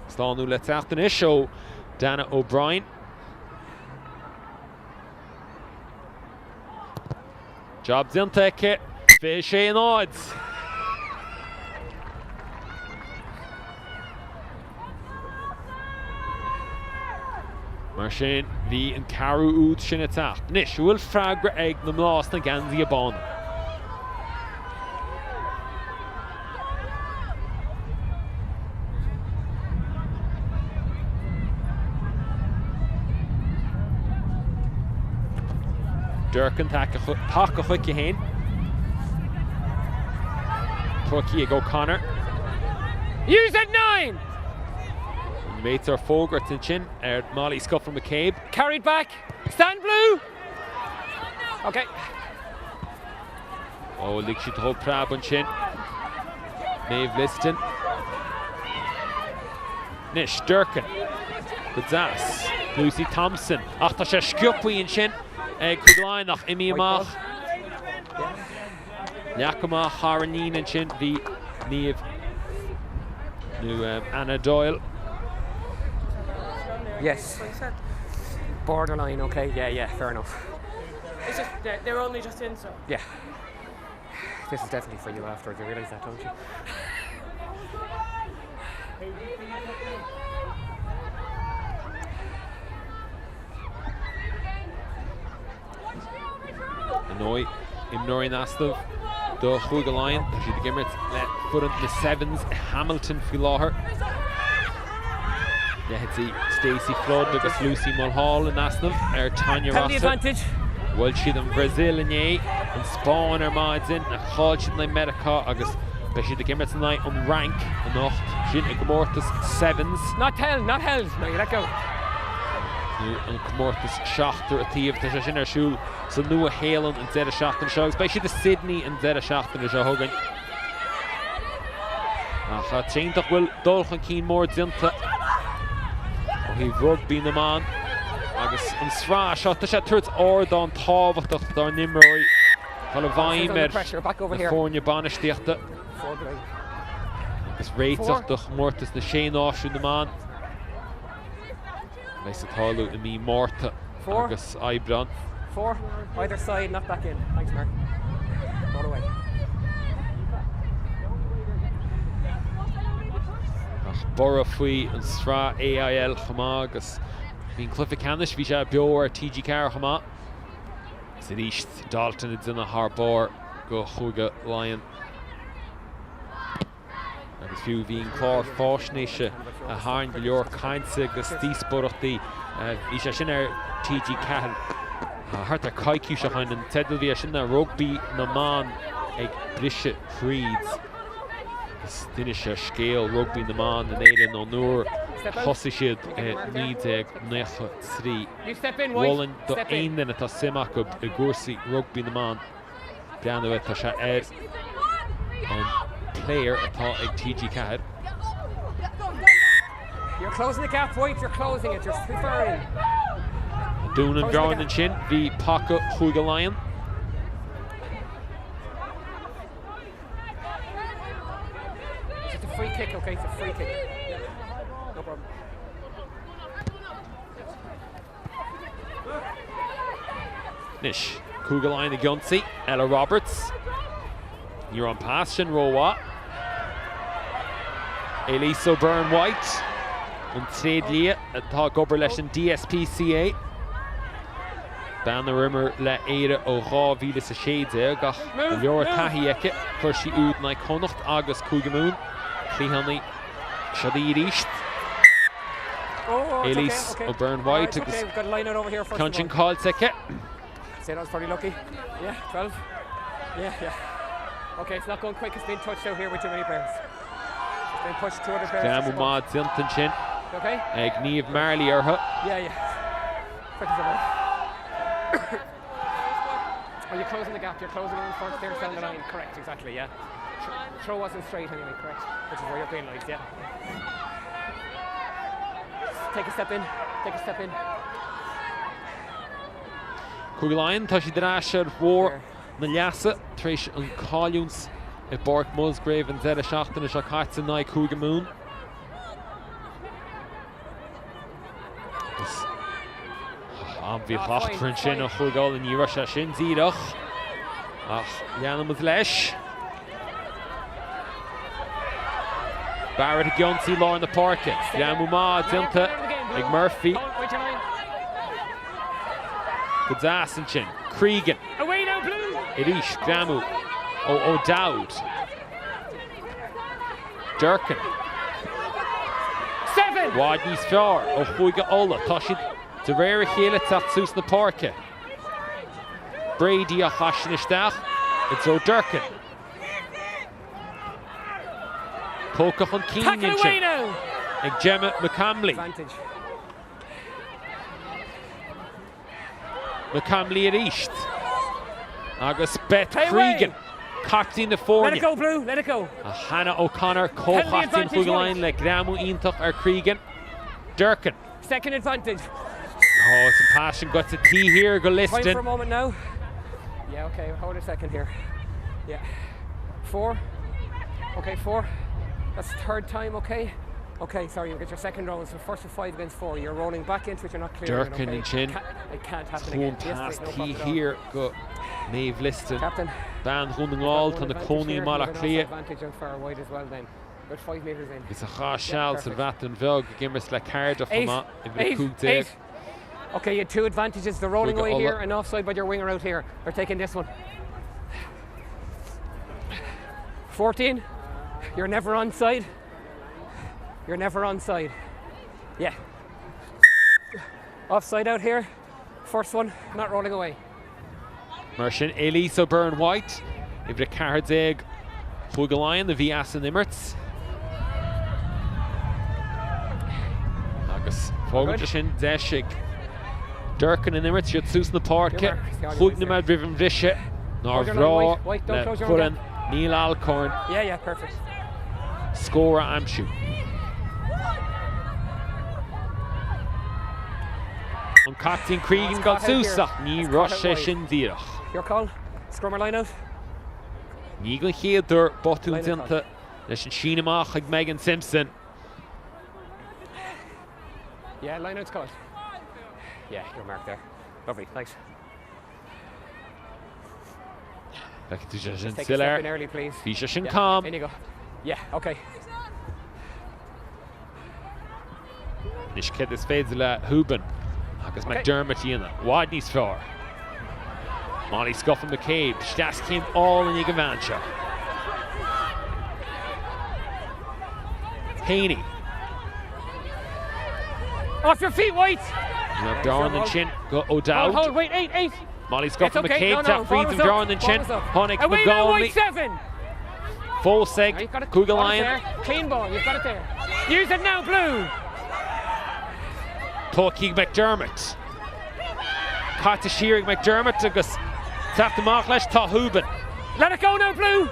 Slánú le teachtain is seo Dana O'Brien. Job dinta aici, fé sé an áids. Mar sin bhí an carú úd sin a teacht. Nis bhfuil freagra ag na mlás na Gansaí bán. Durcan tak a chuici hain. Tuaci ag O'Connor. Use at 9! Mates are fógart in sin Molly Scuffle McCabe. Carried back. Stand blue! Okay. Oh, lig si to prab an sin. Maeve Liston. Nish Durcan. Gazas. Lucy Thompson. Ach tá sé sciúpaí in sin. Cúgláin nach imi amach. Neacamach Haranín in sin bhí níomh. Nu Anna Doyle. Yes. Borderline, okay. Yeah, fair enough. It's just they're only just in, so. Yeah. This is definitely for you afterwards, you realise that, don't you? Annoy Imnori Nastav, do Chuga Lion, she the Gimmert let foot into the sevens, Hamilton fi láthir. Let's Stacey Flood agus Lucy Mulhall in Nastav, Tanya Penalty Rosser. advantage. Well, she them Brazil in ye, and Spawn her mods in, and Hall she like Medica, agus but she the Gimmert tonight on rank enough. She didn't Comortus sevens. Not held. No, you let go. And Comortus Shachter a thief to sin ar siúl. So nu a Halen and Zeta Shachter show, especially the Sydney and Zeta Shachter is a hugging. Ach, Chaintach will Dolchan Keen more Zinta. Oh, he Rugby na man. Agus an Sra shot the shot towards Ordon Tábhachtach dar Nimroi. Call a Vaimer. California Banish Diachta. Agus Reitach doch Mortis na Shane Oshu na man. Nice Talu and me Morta. Agus Ibron. 4, either side, not back in. Thanks, Mark. All the way. Bora Fui and Stra AIL Chama agus Bhín Cliffy Canish bhí sé beo ar TG Car Chama. Sa ríist Dalton is in a Harbor go Chuga Lion. Agus fiú bhín clár fásnéise a Harn Gleor Cainsa agus Díspórachtaí bhí sé sin ar TG Car. Hart ar caiiciú se chain an tedal bhí sin na Rugby na man ag brise Creeds. Duine sé scéal Rugby na man in éidir nó nuair thosaigh siad níd ag 9-3. Bhfuilinn do aon duine tá simach go i gcúrsaí Rugby na man. Breanú tá sé ar an player atá ag TG Cahir. You're closing the gap, White, you're closing it, you're preferring. Dún an ground an sin, bhí Paca Chuga Lion. It's a free kick, okay? It's a free kick. Yeah. No problem. Nish, Chuga Lion Gunsi, Ella Roberts. You're on pass, Shin Rowa. Elise O'Byrne White. And Tréad Lia, atá gobar leis an DSPCA. Banna rimmer le éire ó rá víle sa séide gach leor tahi eice chuir sí úd na connacht agus cúgamún chlíhannaí siadaí ríist. Elise O'Byrne White agus Conchin Call eice. Say that was probably lucky. Yeah, 12. Yeah. Okay, it's not going quick. It's being touched out here with too many players. It's being pushed to other players. Gramu Mad Zinton Chin. Okay? Agniv Marley Erha. Yeah. Quick as ever. Well, you're closing the gap. You're closing it in front. There's down the line. Correct, exactly, yeah. Throw wasn't straight anyway, correct? Which is where you're penalised, yeah. Take a step in. Take a step in. Cúiglainn tá sí drasir mhór na leasa tréis an cáiliúns I Bork Musgrave an zeta seachtain is a caitsa na cúige mún. An bhí hlachtar an sin a chuigáil in níra se sin díadach. Ach, leanam is leis. Barrett a Gionsi lá in the parke. Gramu Mad Zinta ag Murphy. Godzasanchin, Cregan. Away now, blue. Irish, Gramu. O'Dowd. Durkin. 7. Wadney's Fjord. O'Huiga Ola. Toshid. De rare Hela Tatsus na Parke. Brady a Hashnistach. It's O'Durkin. Polkach on Tack it away now. Ag Gemma McCamley. Advantage. McCamley at East. Agus Bet Play Cregan. away. Captain the Let Fornia. it go, blue. Let it go. Hannah O'Connor co-captain advantage, Cúiglainn le Gramu Iontach ar Cregan. Durkin. Second advantage. Oh, some passion got to tea here, go Time for a listing. moment now. Yeah, okay, hold a second here. Yeah. 4. Okay, 4. That's third time, okay? Okay, sorry, you get your second round, so first of 5 against 4. You're rolling back into it, you're not clearing Durkin it, okay? and Chin. It can't happen One again. past no tea problem at all. here, go Maeve listing. Captain. Ban running all to the Coney Mala Clea. Advantage on far wide as well then. About 5 metres in. It's a harsh shell, so that and Vog, Gimmers like Cardiff from 8. that. If it could take. 8. Okay, you had 2 advantages. The rolling We got away all here that. and offside by your winger out here. They're taking this one. 14. You're never onside. You're never onside. Yeah. Offside out here. First one, not rolling away. Mershon, Elisa Byrne White. If the cards egg, Cúiglainn, the Vias and Immerts. Agus, Fogel sin, Deshig. Durkin and Immerts, you're Susan the Park. Chuignamad Riven Visha. Nor Close your line, Vraw. White, don't close your line. Neil Alcorn. Yeah, perfect. Scorer Amshu. On Captain Cregan Scott got out here. Susa. Ní Scott Rush out wide. sin Díach. Your call. Scrummer line out. Nígla Héadur, Botú Line out. Zinta. Leis an Shinamach ag Megan Simpson. Yeah, line out, Scott. Yeah, your mark there. Lovely, thanks. Like to just Take a step in Siller. early, please. Fisha sin Yeah, calm. in you go. Yeah, okay. Nis kid is fades le Huben. Agus Okay. McDermott Iana. Wadney's floor. Molly Scuffin McCabe. Stas came all in Igavancha. Haney. Off your feet, White. Darn and Chin. Go O'Dowd. Hold, wait, 8. Molly It's Scuffin okay. McCabe. No, Tap free ball from is up. Darn and Ball Chin. is up. Honig Away now, White, McGonley. 7. Foseg. You've got it. Cúiglainn. Clean ball, you've got it there. Use it now, blue. Tóki McDermott. Cata Shearing McDermott agus tap the mark leis tá Huben. Let it go now, blue.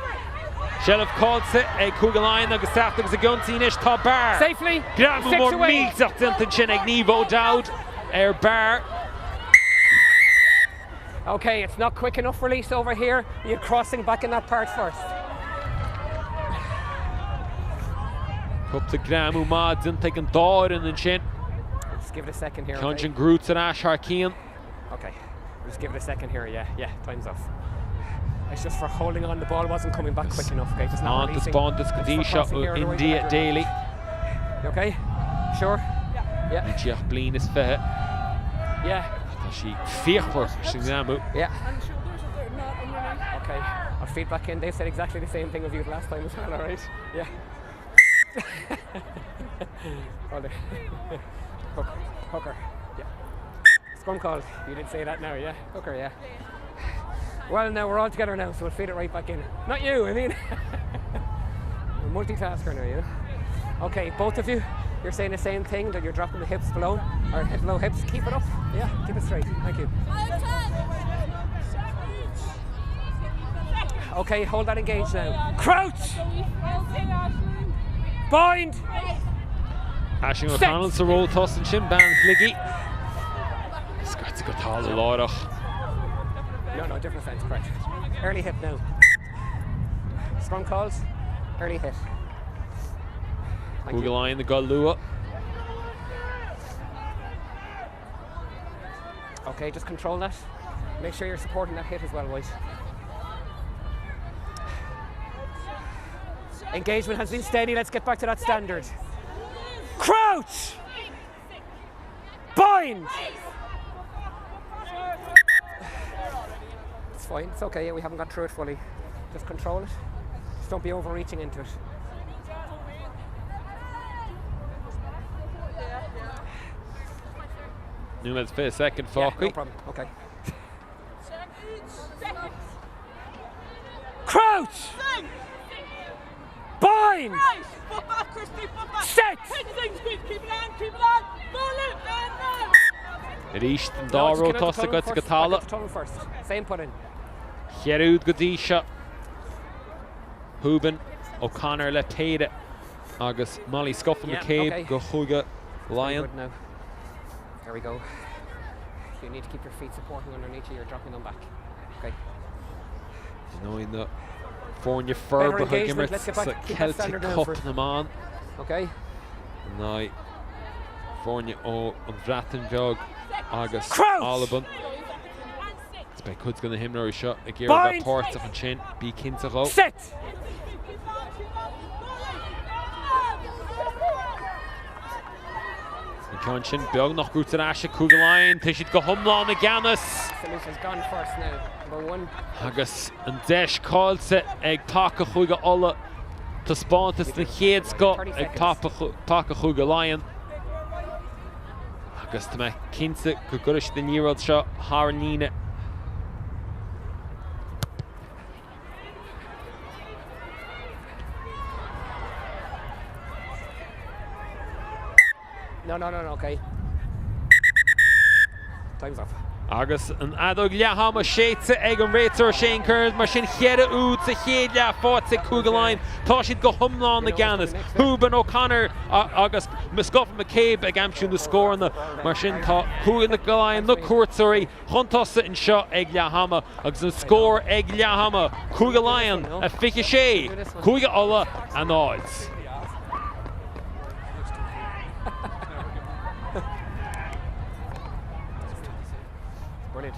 Shell of Cálsa ag Cúiglainn agus tap agus a guntínis tá bar. Safely. Gramu 6 mór away. mílteach dinta sin ag Niamh O'Dowd bar. Okay, it's not quick enough release over here. You're crossing back in that part first. Up to Gramu Mad dinta an dáirin an sin. Just give it a second here. Conjun Groots and Ash Harkean. Okay, just give it a second here. Yeah, time's off. It's just for holding on. The ball wasn't coming back quick enough. Okay, just not On this releasing. bond this It's for Kadisha crossing here, otherwise you India have Daily. You okay? Sure? Yeah. Nítiach blin is fethe. Yeah. Tá sí fíochhar sin Gramu. Yeah. And the shoulders are not underneath. Okay. Our feedback in, they said exactly the same thing of you last time as well, alright? Yeah. Hold it. Hooker. Yeah. Scrum call. You didn't say that now, yeah? Hooker, yeah. Well, now we're all together now, so we'll feed it right back in. Not you, I mean. We're multitasker now, you know. Okay, both of you, you're saying the same thing, that you're dropping the hips below, or below hips. Keep it up. Yeah, keep it straight. Thank you. Okay, hold that engaged now. Crouch! Bind! Ashing O'Connell to roll toss and shin ban Liggy. Skirts a good tall Laighin. No, different sense, correct. Early hit now. Strong calls, early hit. Google line the Galua. Okay, just control that. Make sure you're supporting that hit as well, White. Engagement has been steady. Let's get back to that standard. Crouch! Bind! It's fine. It's okay. Yeah, we haven't got through it fully. Just control it. Just don't be overreaching into it. Newman's for a second, Yeah, Falky. no problem. Okay. Crouch! Bind! Set! Richt and Daro toss a good to Gatala. First. Same put in. Gerud Godisha. Hooben O'Connor le Pede. Agus Molly Scuffin McCabe go Huga Lion. Good now. There we go. You need to keep your feet supporting underneath you. You're dropping them back. Okay. Knowing the Fornia Ferber Hugimmerts Celtic Cup na man. Okay. Now Fornia O an Vratenjog agus Alban. It's by Cud's gonna him no shot a gear that ports of a chin be Kintago. Set! Conscience Biog noch gut an Asha Kugelain Tishit go Humlan Aganis. Solution's gone first now. Number one. Agus an Desh calls it ag Taka Chuga Olla to Spórt is the Heads got ag Taka Kugelain. Agus to me Kinta Gugurish the Nirod shot Harnina. No, okay. Time's up. Agus an adog Liahama Shaitse ag an Rater Shane Kearns mar sin Chieda Oud sa Chieda Forte Kugelain Toshid go Humlan the Ganis Hooben O'Connor agus Miscoffin McCabe ag amshun the score in the mar sin Kugelain look Kurtzuri Huntossa in shot ag Liahama agus an score ag Liahama Kugelain a Fikishay Kuga Ola and odds. Brilliant.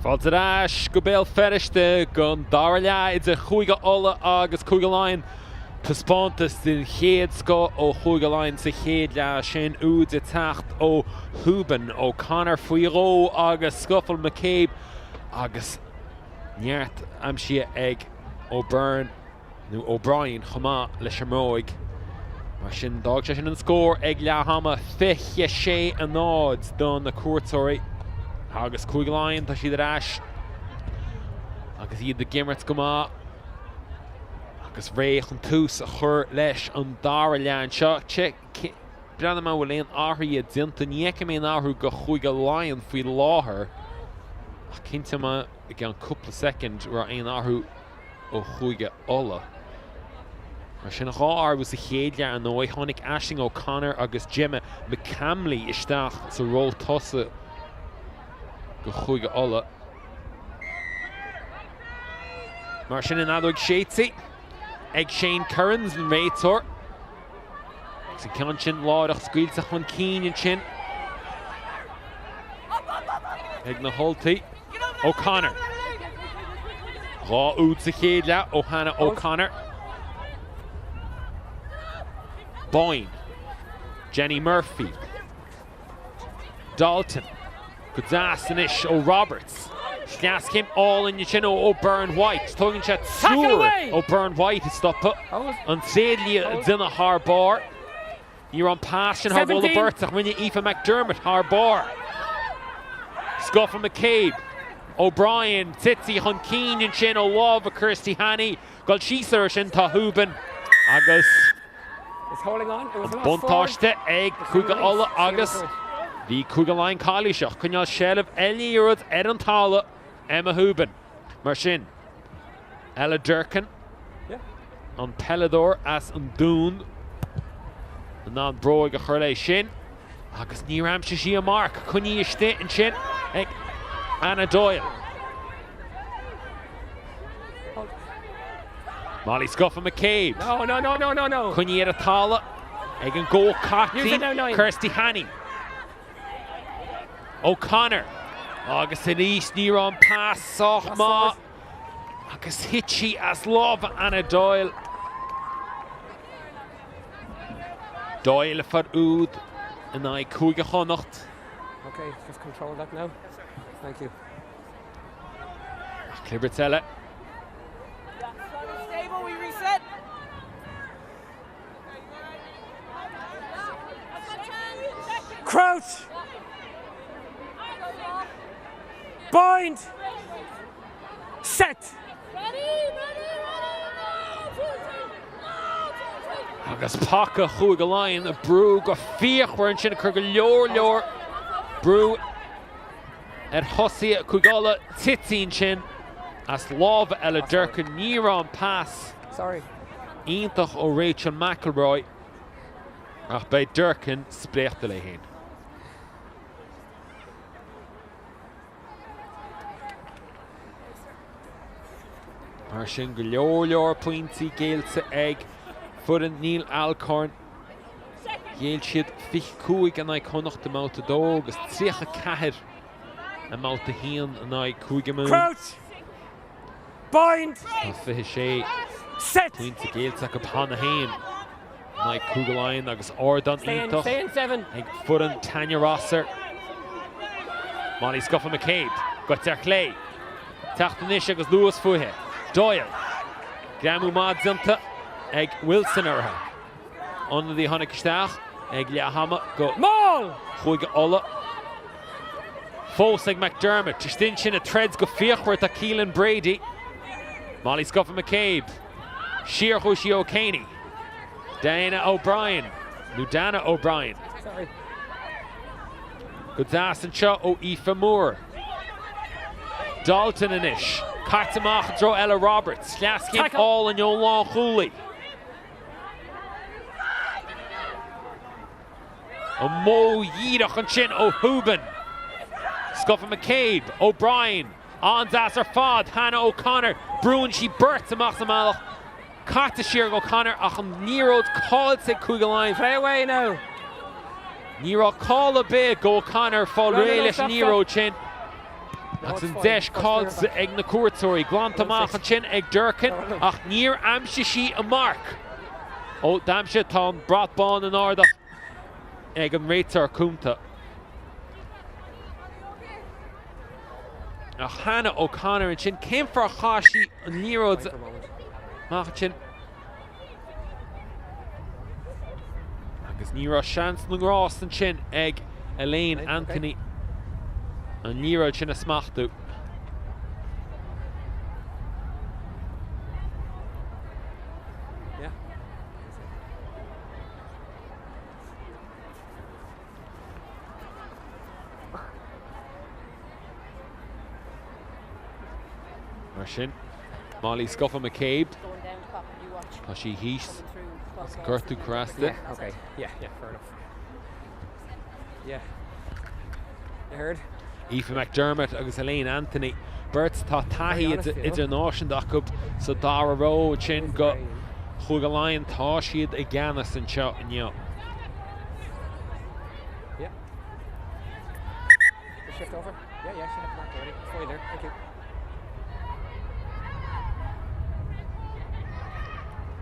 Fáilte ash go béal feriste gon darla it's a chuige ola agus chuige Laighin Spóntas den chéad sco ó chuige Laighin sa chéad le sin úd a tacht ó Húban ó Conor faoi agus scuffle McCabe agus neart amsí ag O'Byrne nó O'Brien chumá le Shamroig. Mar sin dag sé sin an scór ag leahama 5-6 an nád don na cuairtóirí agus chuige Laighin tá siad arás agus iad de gimmert go má agus réich an tús a chur leis an dara lean seo breanna má bhfuil éon áthraí a dinta níocha mé an áthú go chuige Laighin faoi láthair ach cinnte má ag an cúpla second ra éon áthú ó chuige ola. Mar sin nach áir was a chéad lear an óid tháinig Aisling O'Connor agus Gemma McCamley isteach sa ról tosa go chuige ola. Mar sin an adóig séití ag Shane Currans an réitor. Sa ceann sin láideach scuilte chun cín sin. Ag na holtaí O'Connor. Rá úd sa chéad le ó Hannah O'Connor. Boyne. Jenny Murphy. Dalton. Godastanis ó Roberts. Sneas came all in your chin O'Byrne White. Tugging chat tour. O'Byrne White is stop up. On Sadly Dina Harbour. You're on passion how well the birth when you Aoife McDermott Harbour. Scuffle McCabe. O'Brien, Titsi Hunkeen and Chin O'Love Kirsty Hanny. Gal Sheeser Shin Tahuban. Agus. It's holding on. It was Buntoshte egg Kuga Ola Agus. The Kuga Laighin Kalisha. Kunyal Shell of Ellie Urud Edan Tala. Emma Huban. Marshin. Ella Durkin. Yeah. On Pelador as on Dune. And non Broig a Hurley Shin. Agus Niram Shishia Mark. Kunyi Ishte and Shin. Egg Anna Doyle. Molly Scuffle McCabe. No. Kunyi Tala. Egg and Go Cotti. Kirsty Hanny. O'Connor. Agus in East Niram pass Sochma. Agus Hitchy as love Anna Doyle. Doyle for Oud. And I Kuga Honacht. Okay, just control that now. Thank you. Clibertella. Stable, we reset. Crouch. Bind. Set. Agus Paca chuig Laighin a brú go fíochhar an sin chu go leor brú ar thosaí chuig ola titín sin as lámh Ella Durkin Níran pass. Sorry. Iontach ó Rachel McElroy ach bei Durkin spléachta le héin. Mar sin go leor pointí géalta ag furan Neil Alcorn. Géal siad 5 an ag connacht de máta dó agus 3-4 an máta hían an ag 5 mún. Crouch. Bind. Tá 5 Set. pointí géalta go pána héin. An ag 5 Laighin agus ordan iontach. Stay in 7. Ag furan Tanya Rosser. Molly Scuffle McCabe. Got ar clé. Tachtanis agus Lewis fuithe. Doyle. Gramu Mad Zunta. Ag Wilson ortha. Under the Honnick Stach. Ag Leahama go. Maul. Chuige Ola. Fós ag McDermott. Justin sin a treads go fíochhairt a Keelan Brady. Molly Scuffle McCabe. Sheer Hushi O'Caney. Diana O'Brien. Ludana O'Brien. Sorry. Godas and Shaw o Aoife Moore. Dalton and Ish. Cartamach draw Ella Roberts. Slaskin all and Yolan Hooley. A Mo Yidach and Chin O'Huban. Scuffle McCabe. O'Brien. Anzas Fod. Hannah O'Connor. Bruin she Bert to Maxamalach. Cartashir O'Connor. Acham Nero called to Kugaline. Play away now. Nero call a big O'Connor fall Relish Nero Chin. That's an deis calls ag na cuairtóirí. Glantamach an sin ag Durcan. Ach níor amse sí a mark. Ó damse tá bratbán an ardach ag an réitar cúnta. Ach Hannah O'Connor an sin came for a chashi an níród mach sin. Agus níró seans na grás an sin ag Elaine Anthony. An níród sin a smachtú. Yeah. Mar sin. Molly Scuffa McCabe. Going down the cop and you watch. Tá sí hís. Coming through. Gertú Crasta. Yeah, okay. Yeah, fair enough. Yeah. You heard? Aoife McDermott agus Elaine Anthony. Bert's tá tahi idir náisian dacub sa dara ró sin go chuig a lion tá siad I gceannas an seo inniu. Yeah. Shift over. Yeah, she had the mark already. Fine there. Thank you.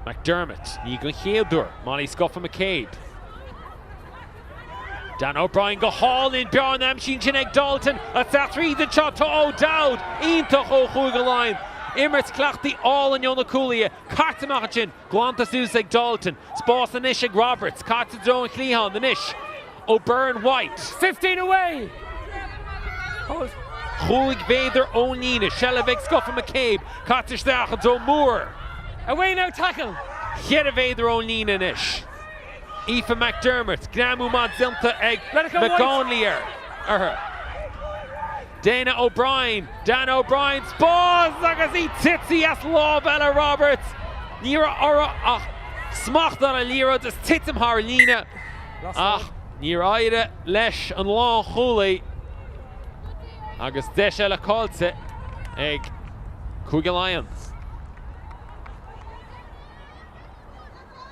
McDermott, ní go chéadúr, Molly Scuffa McCabe. Dan O'Brien go hall in Bjorn Amshin sin ag Dalton. A Sathairn the shot to O'Dowd. Ínta cho chuig a line. Immers clachtaí all in Iona Coolia. Cartamach sin, Glanta Sus ag Dalton. Spórt an ish ag Roberts. Carta Drone Clehan the nish. O'Byrne White. 15 away! Hold. Chuig Vader O'Neill. Shellavik Scuffa McCabe. Carta Stach do Moore. Away now, tackle! Chiad Vader O'Neill in ish. Aoife McDermott, Gnamu Madzilta eg McConley Dana O'Brien, Dan O'Brien, Spórs agus í titsi as Bella Roberts. Níra ora ach smacht an a lira dus titim Harlina. Ach, níra aire leis an lá chulaí. Agus deis eile cáilte ag Cúige Lions.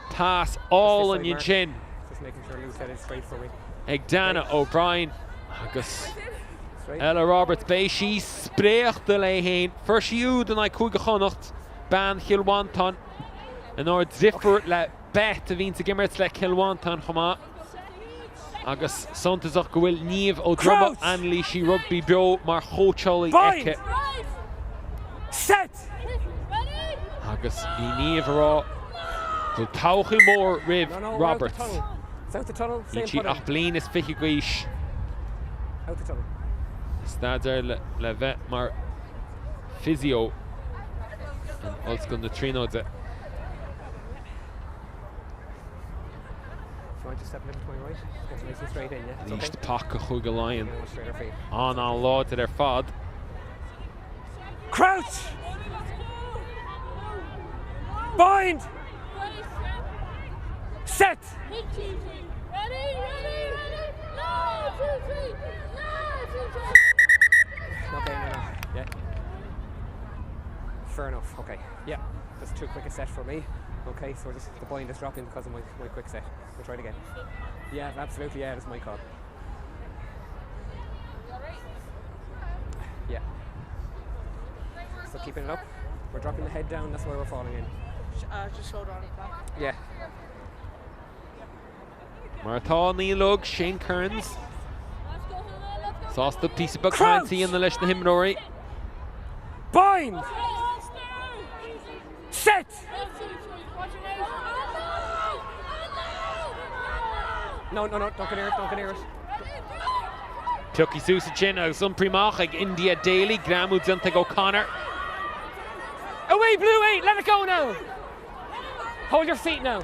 Pass all on your chin. Just making sure Luke's head is straight for me. Ag Dana O'Brien. Agus Ella Roberts bei sí spréocht de Laighin. First siúd an I cúige chonacht ban Chilwanton. An or differ le bet a vín sa gimmert le Chilwanton chama. Agus sontasach go bhfuil níomh ó drama anlí sí rugby beo mar chóteálaí eice. Set! Agus bhí níomh rá. So tauchi mór rib Roberts. Out the tunnel. Ichi ach blin is fiche gwish. Out the tunnel. Stader le vet mar physio. Als gun de trino de. Trying to step a little to my right. Get nice and straight in, yeah. Níos pak a chuig a lion. Straight our feet. An lá to their fad. Crouch! Bind! Set! Ready, ready. No, 2, 3. No, 2, 3. Okay, no. Yeah. Fair enough, okay. Yeah, that's too quick a set for me. Okay, so just the bind is dropping because of my quick set. We'll try it again. Yeah, absolutely, yeah, that's my call. Yeah. So keeping it up. We're dropping the head down, that's where we're falling in. Just hold on it back. Yeah. Martha Nílog, Shane Kearns. Let's go, let's go. Sauce the piece of Buckrancy in the Lesh the Himnori. Bind! Set! No, don't get near it, Tucky Susachin, Sun Primach, ag India Daly, Gramu Zantag O'Connor. Away, Blue 8, let it go now! Hold your feet now.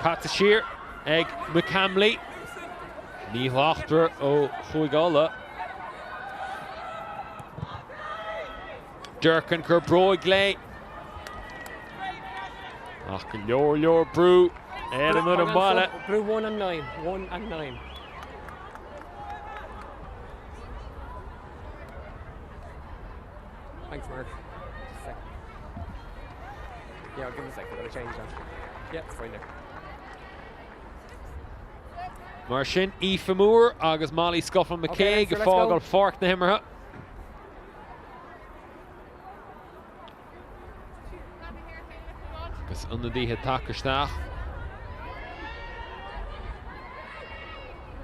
Cata Shear, ag McCamley. Ní Lachter ó Chuigala. Durcan Kerbroig Glay. Ach, your brew. And another ball. Blue 1 and 9. 1 and 9. Thanks, Mark. Yeah, I'll give him a sec. I'm going to change that. Yeah, it's fine there. Mar sin Aoife Moore agus Molly Scuffin McKay go fágal fork na himmertha. Agus unadíthe takeirsteach.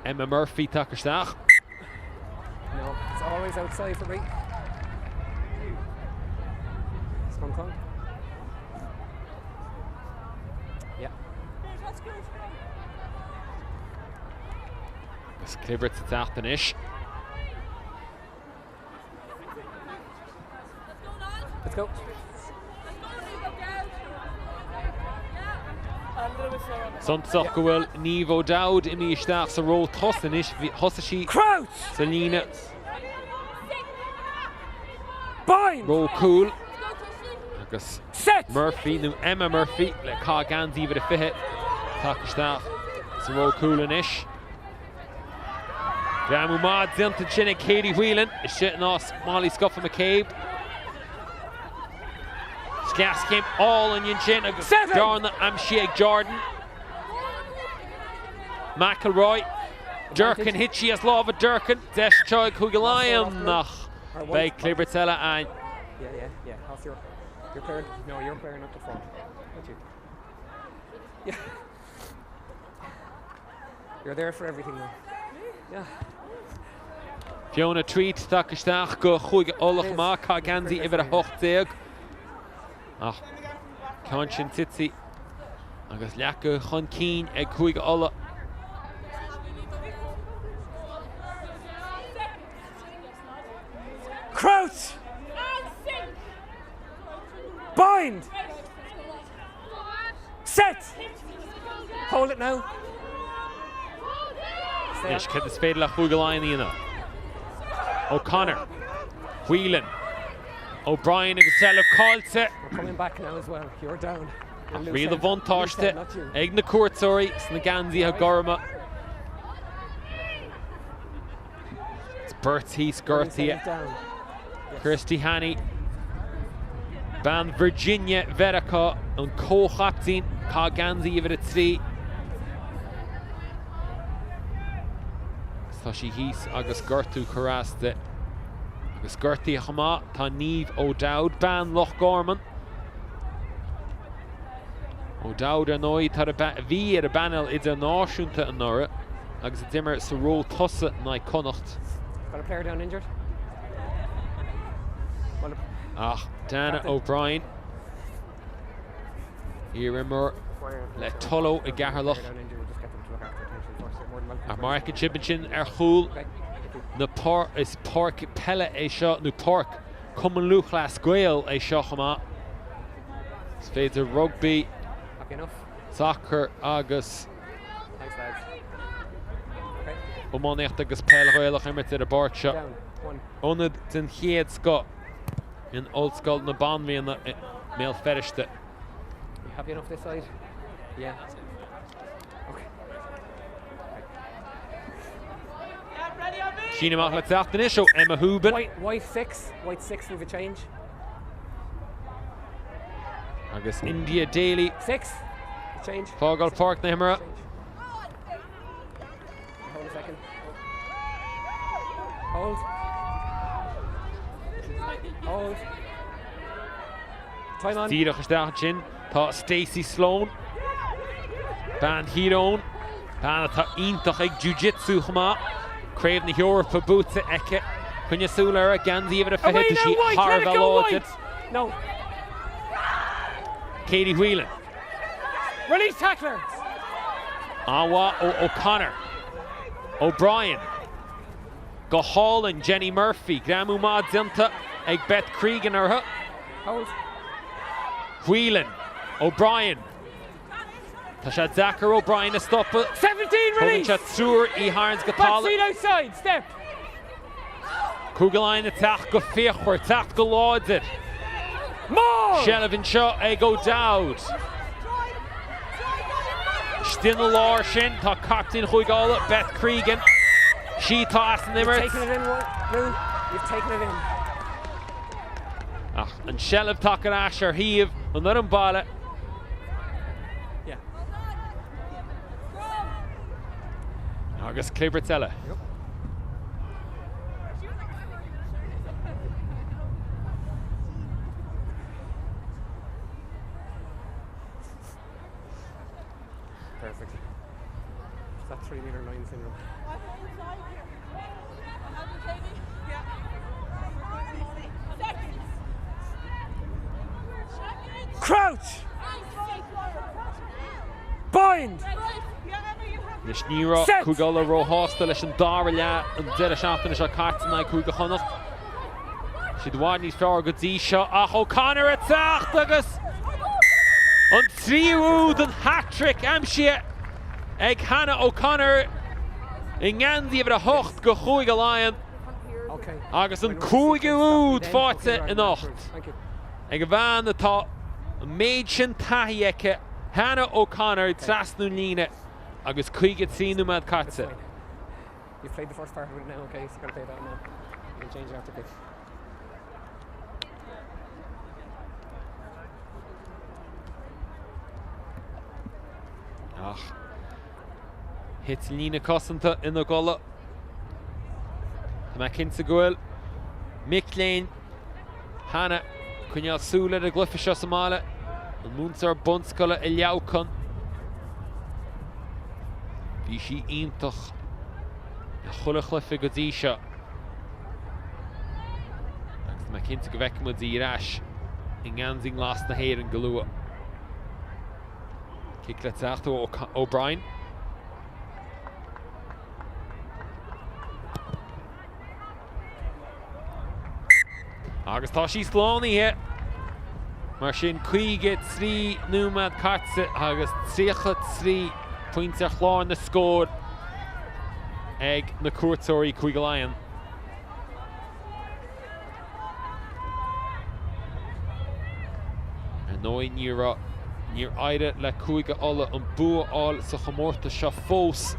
Emma Murphy takeirsteach. No, it's always outside for me. Come. Yeah. Agus Clibbert sa teachtain ish. Let's go. Suntach go bhfuil Niamh O'Dowd I míisteach sa ró tosan ish thosa sí Crouch! sa líne Bind! ró cool. Agus Set! Murphy nó Emma Murphy le cá gansaí bhar a fiche takeirsteach sa ró cool in ish. Gramu Mad Zinton sin ag Katie Whelan is shit nás Molly Scuffin McCabe. Sgas came all in yin sin agus Darna Amshi ag Jordan. McElroy Durkin hitchy as love of Durkin. Desh Choi Kugalayam nach by Clibertella and Yeah. How's your player? No, your player not the front. Not you. Yeah. You're there for everything though. Yeah. Fiona Treat takeirsteach go chuig olach má cá gansaí ibar a hochtaíag. Ach, ceann sin titsi agus leacha chun cín ag chuig ola. Crouch! Bind! Set! Hold it now. Yes, cad is féidir le chuig a láin íana. O'Connor, Whelan, O'Brien agus Self Cáilte. We're coming back now as well. You're down. Riad a bhaintáiste ag na cuairtóirí sna gansaí a gorma. It's Bertie Skirthia, Kirsty Haney, Ban Virginia Verica an cóchachtaín cá gansaí idir a trí. Tá sí híos agus Gertú choráiste. Agus Gertí a chamá tá Niamh O'Dowd ban Loch Gorman. O'Dowd an óid tar bhí ar a banal idir náisiúnta an nora agus a dimmer sa ró tosa na connacht. Got a player down injured. Ach, Dana O'Brien. Irimmer le tolo I gaharlach. Ar Mark and Chippin ar chúl na is Park Pella é seo nó Park Cumann Luchlas Gael é seo chamá. Is féidir rugby, soccer agus Ománacht agus peilghailach imirt ar a bart seo. Onad den chéad sco in Old Skull na banmhíonna méal feriste. Happy enough this side? Yeah. Sheena amach le teachtain is ó Emma Hooban. White 6 with a change. Agus India Daly. 6, change. Fágal Park na himara. Hold a second. Hold. Time on. Tíreach isteach sin. Tá Stacey Sloan. Ban Hírón. Ban atá iontach ag jiu-jitsu chamá. Craven na Heora for boots at Eke. Cunya Sulara, Ganzi over the Fahit, she Harvell. No. Katie Whelan. Release tackler. Awa O'Connor. O'Brien. Go Hall and Jenny Murphy. Gramu Mad Zinta. Eg Beth Cregan or her. Hold. Whelan. O'Brien. Tasha Zachar O'Brien a stop. 17 release. Chatsur E Harns Gatal. Seat outside. Step. Kugelline attack go Fechwer. Tacht go Lauded. More. Shelvin Shaw Ego Dowd. Stinnel Larshin. Ta Captain Huigala. Beth Cregan. She tossed in the You've taken it in, Lou. You've taken it in. And Shelv Tucker Asher Heave. Another ball. agus Clibbertella. Yep. Perfect. Is that 3-meter line syndrome? Crouch! Bind! Nis níra Set! cúgala róhásta leis an dára le an deire seachtain is a cartana cúga chonacht. Si dháin níos fear go dtí seo ach O'Connor a teacht agus an tríúd an hat-trick amsia ag Hannah O'Connor I ngandaí a hocht go chuig a Lion Okay. agus an cúigúd fáte in ocht. Thank you. Ag a bhean atá méid sin taithíice Hannah O'Connor trasnú líne agus chuige tríú mad That's catsa. fine. You've played the first part of it now, okay? So you're going to play that now. You can change after this. Ach. Hit lína cosanta in the gola. Tá cinsa goil. Mick Lane. Hannah cúneal súla a glufa seo Somála. An múntar bunscola I leabhchan. Bhí sí iontach a chula chlufa go dtí seo. Agus tá cinnta go bheice muid í rais I ngansaí glas na héir an galua. Kick le teachtú O'Brien. Agus tá sí sláníthe mar sin chuige trí númad catsa agus tríocha trí pointe a chláin na scór ag na cuairteoirí chuig Lion. An nói níor aire le chuige alla an buáil sa chomórta seo fós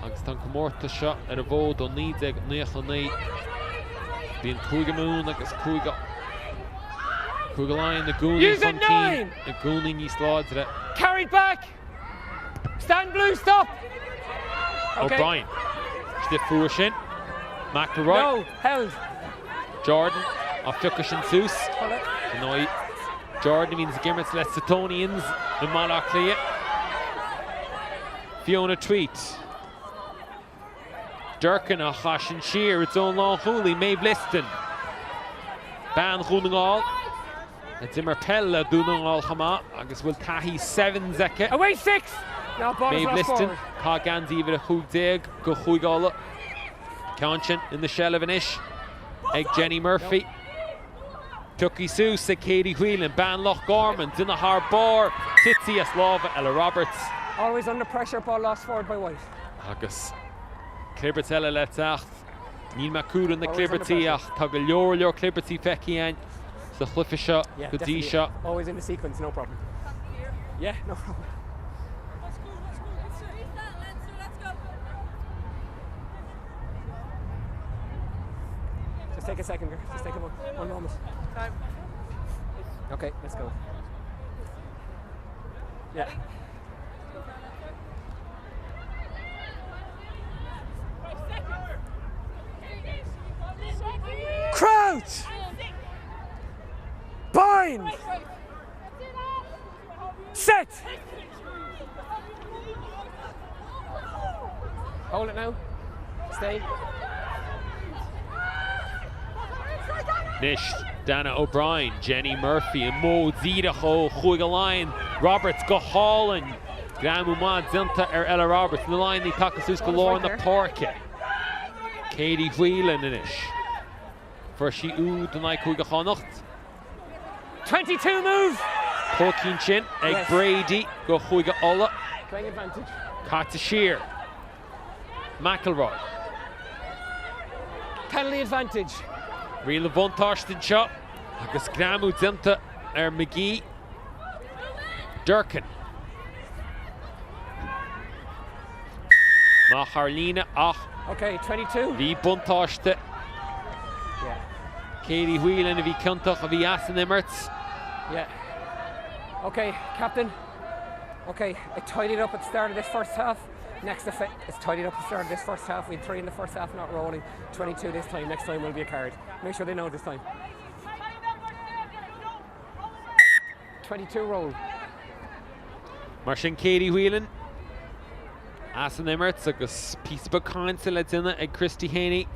agus tá chomórta seo ar a bhód ó 9 Bhíon chuige mún agus chuige Lion na gúnaí Use san it, cín 9! na gúnaí níos láidre. Carried back! Stand blue, stop! Okay. O'Brien. Stiff fuair sin. McElroy. No, held. Jordan. A fiocach sin sús. Hold it. Noi Jordan means gimmets le Satonians in Malach Lia. Fiona Tweet. Durkin a chashin sheer its own long holy Maeve Liston. Ban Runangal. And Zimmer Pella Dunangal Hama. Agus will tahi 7 zeke. Away 6! Now ball is Maeve last Liston. forward. Ka Ganzi with a hoog dig. Go Huigala. Conchin in the shell of an ish. Egg Jenny Murphy. Tucky Seuss ag Katie Whelan, Ban Loch Gorman, Dina Harbour, Titsi Aslava, Ella Roberts. Always under pressure, ball lost forward by White. Agus Clibbertella le teacht. Níl macúr na Always under Clibbertí ach tá go leor Clibbertí feici sa chlufa seo Yeah, go dtí definitely. seo. Always in the sequence, no problem. Yeah, no problem. Let's go. Let's go. Just take a second, girl. Just take one moment. Okay, let's go. Yeah. Crouch! Bind! Set! Hold it now. Stay. Nish, Dana O'Brien, Jenny Murphy, and Mo Zidacho, Chuig Lion, Roberts go Holland, Gramu Ma Zinta Ella Roberts, in the line the Takasus galore in the Porca. Katie Whelan in ish. For she ood the night Chuig Chonacht. 22 move! Polkin Chin, Egg Yes. Brady, go Chuig Olla, Playing advantage. Carter Shear, McElroy, Penalty advantage. Real Vontarston shot, Agus Gramu Zinta McGee, Durkin. Ma Harlina ach Okay, 22. vi buntáiste Yeah. Katie Whelan a vi cuntach a vi Aston Emirates. Yeah. Okay, captain. Okay, I tidied up at the start of this first half. Next effect, it's tidied up the start of this first half. We had 3 in the first half, not rolling. 22 this time. Next time will be a card. Make sure they know this time. 22 roll. Mar sin Katie Whelan. As an Emirates agus piece of council le dinne ag Christy Haney.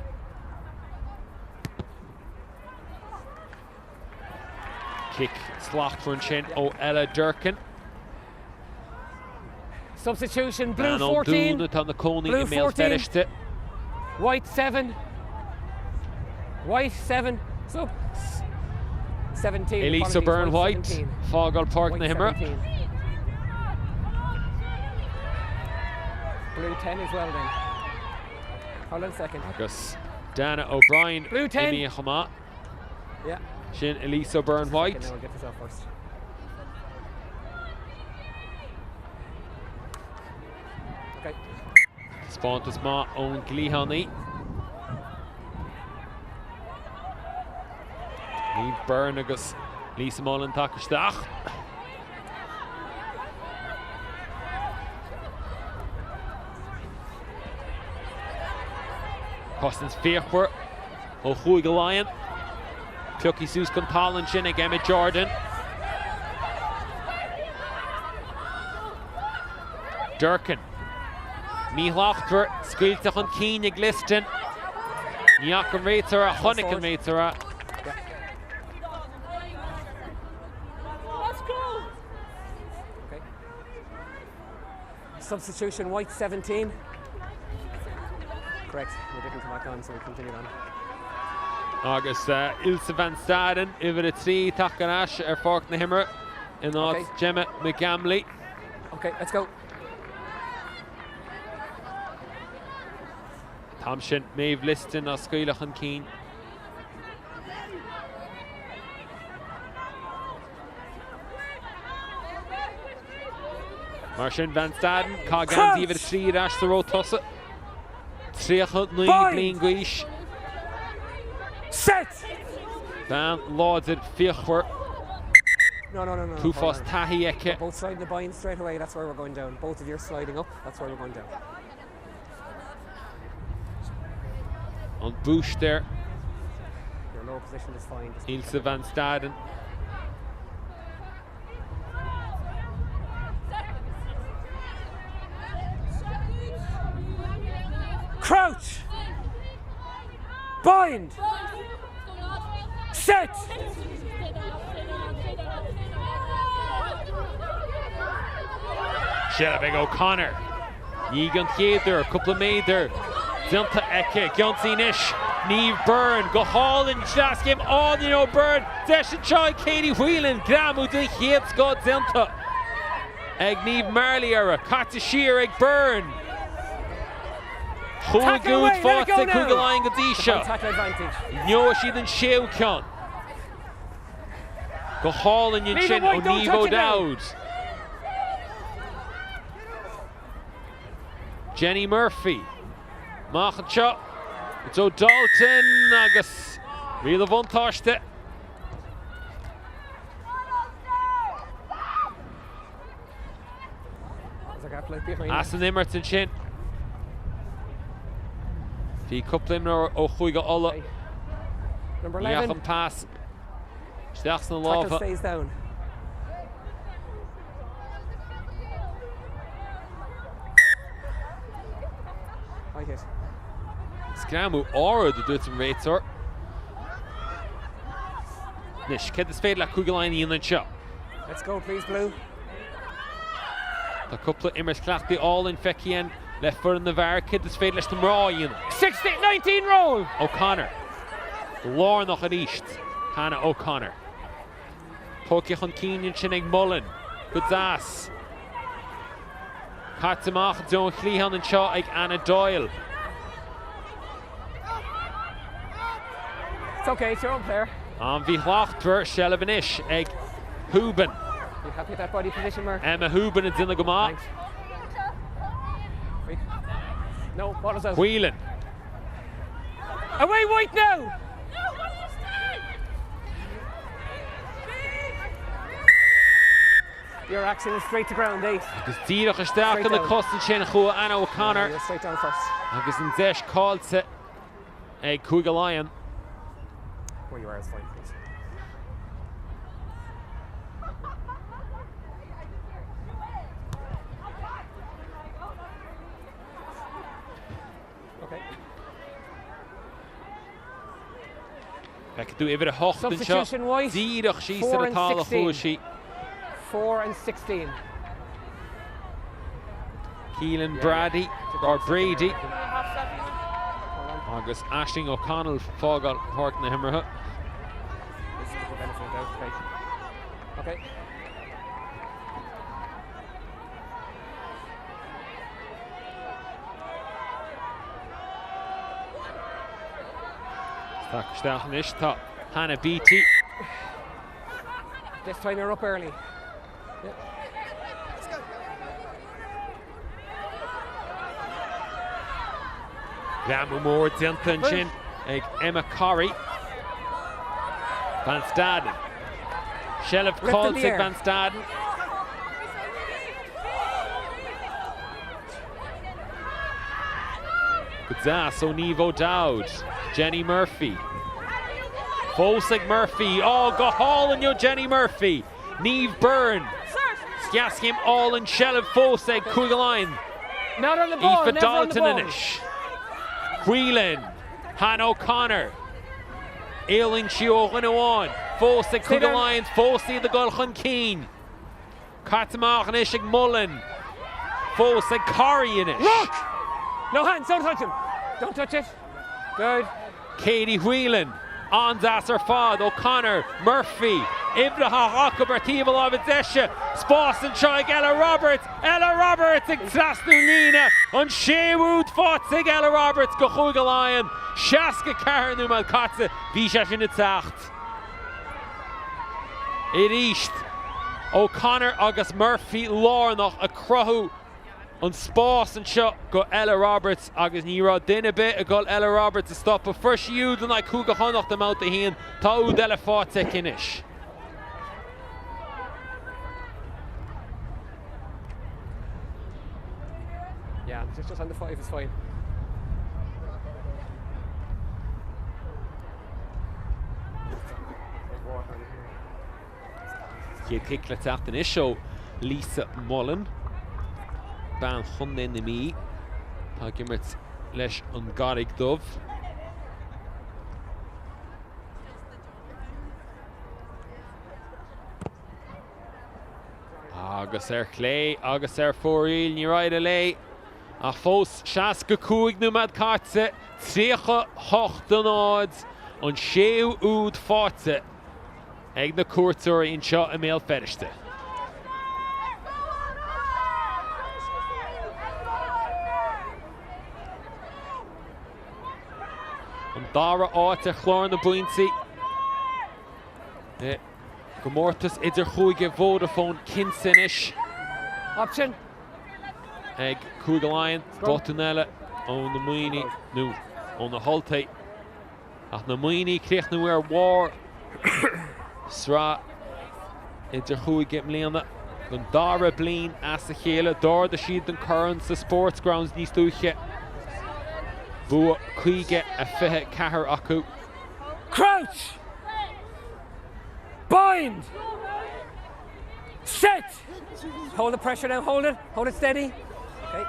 Kick slacht for an chin o Ella Durkin. Substitution, blue 14. Blue on the Coney Blue email 14. finished. White 7. White 7. Sub. 17. Elisa apologies, Byrne White. 17. Fágáil Park na Himra. 17. Blue 10 as well then. Hold on a second. Agus Dana O'Brien. Blue 10. Imi Chama. Yeah. Sin Elisa Byrne White. Now we'll get this out first. Okay. Spántas má ón Glíhannaí. Ní Byrne agus Lisa Mullen takisteach. Costins Fiachwer ó Chúig go Lion. Tucky Seuss con Talon sin ag Emma Jordan. Durkin. Míhlachtwer scuilteach an cín ag Liston. Níach an réitara, chonig an réitara. Okay. Substitution, White 17. Correct. We didn't come back on, so we continued on. Agus Ilse van Staden over the 3 takenash Fork na Himra in Okay. Gemma McGamley. Okay, let's go. Tamsin Maeve Liston a scuilech an cín. Mar sin Van Staden cá gan over the 3 rash the road tossa. 3 blian gwish. Set! Van Lauded Fiachwer. No. Tufos Tahi Eke. Both sliding the bind straight away, that's where we're going down. Both of you are sliding up, that's where we're going down. On Bush there. Your lower position is fine. Just Ilse van Staden. crouch, bind, set. Shelvig O'Connor. Egan Theater, couple of meter. Zilta Eke, Gyonsi-nish. Neve Byrne, go hall and just give all the Byrne. Desha Chai, Katie Whelan, Gramu de Hiet Scott Zilta. Eg Neve Marley era, Kata Shear, Eg Byrne. Who good fought the Kugaline Gadisha. Tackle advantage. No, she didn't show con. Go hall and you chin on Neve O'Dowd. Jenny Murphy. Machancha. It's O'Dalton. Agus. Real vantage. Aston Immerton chin. The couple of O'Huiga Ola. Number 11. Yacham pass. Tackle Lava. stays down. I hit. Scamu Aura to do some rates or. Nish, get the spade like Kugaline in the shot. Let's go, please, Blue. The couple of Immers Clappy all in Fekien. Left foot in the VAR, kid the spade, let's them raw in. 19 roll. O'Connor. Lorne noch at east. Hannah O'Connor. Poki on Keenan Chinnig Mullen. Good ass. Katsamach Joan Clehan and Shaw like Anna Doyle. It's okay, it's your own player. Vi Hlachtver, Shelvenish, Egg Huben. You happy with that body position, Mark? Emma Huben and Zinagama. Thanks. No, ball is out. Whelan. Away White now! You're actually straight to ground, 8. Agus díreach isteach in the costan sin chua Anna O'Connor. You're straight down first. Agus an deis cáilte ag Cúige Lion. Where you are is fine, please. Okay. Feic do ibre hocht an seo. Substitution White. Díreach sí 4 sa and tála 16. chua sí. 4 and 16. Keelan Brady or Brady. Agus Aisling O'Connell fágal hort na himmerthe. Okay. Staach nish tá Hannah Beattie. This time you're up early. Yeah. Gramu mór dianta an sin ag Emma Corrie. Van Staden. Shelf Coltig Van Staden. Gazas O'Neill O'Dowd. Jenny Murphy. Fosig Murphy. Oh, go hall in yo Jenny Murphy. Niamh Byrne. Skiaskim all in Shelf Fosig Cúige Lion. Not on the ball. Aoife Never on the Dalton ball. inish. Whelan, Han O'Connor, Ailing Shio Rinnewan, Fosig Cúige Lions, Fosig the Gulchan Keen, Katamach and Ishig Mullen, Fosig Corrie inish. Look! No hands, don't touch him. Don't touch it. Good. Katie Whelan, Andas Fad, O'Connor, Murphy, Ibraha Haka Bertival of Desha, Spórt Chag Ella Roberts ag Trasnulina, on Shewood Fotzig Ella Roberts, go Cúige Lion, Shaska Carnu Mal Katze, Vishash in the Tacht. It east, O'Connor August Murphy, Lornoch, a Crohu, on Spórt and shot go Ella Roberts agus ní rá duine bit a go Ella Roberts a stop but first you the like Cúige Honach the mouth the hen tá úd Ella fáte kinish. Yeah, just on the 5 is fine. Hier kickle tacht in show Lisa Mullen. Ban chunne na mí tá gimmert leis an garig dubh. Agus clé agus fóríl ní raide lé a fós seas go cúig nó mad cartse tríocha hocht an áid an séú úd fáte ag na cuairteoirí in seo a méal feriste. An dara áte chlár na buintí. Gomórtas idir chuige Vodafone Kinsin-ish. Option. Ag Cúige Lion, Botanella, ón na muoine, nó ón na holtaí. Ach na muoine críoch nó ar war. Sra idir chuige mléana. Gon dara blin as a chéile, dar da siad an current sa sports grounds níos dúche. Bua chuige a fithe cahar acu. Crouch! Bind! Set! Hold the pressure now, hold it steady. Okay.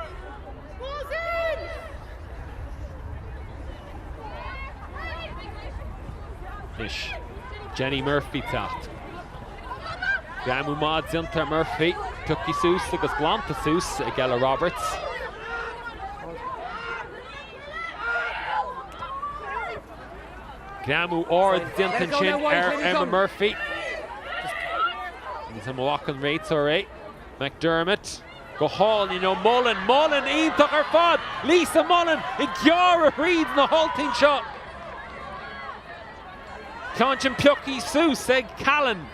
Ish. Jenny Murphy tacht. Gamu Mad Zinter Murphy. Tucky Seuss agus Glanta Seuss ag Ella Roberts. Gamu Ord Zintan Chin Emma Murphy. He's a Moroccan rates alright. McDermott. Go hall, you know, Mullen, Ian took her fod. Lisa Mullen, Igyara Reed in the halting shot. Conchin Pyoki Seuss ag Callan.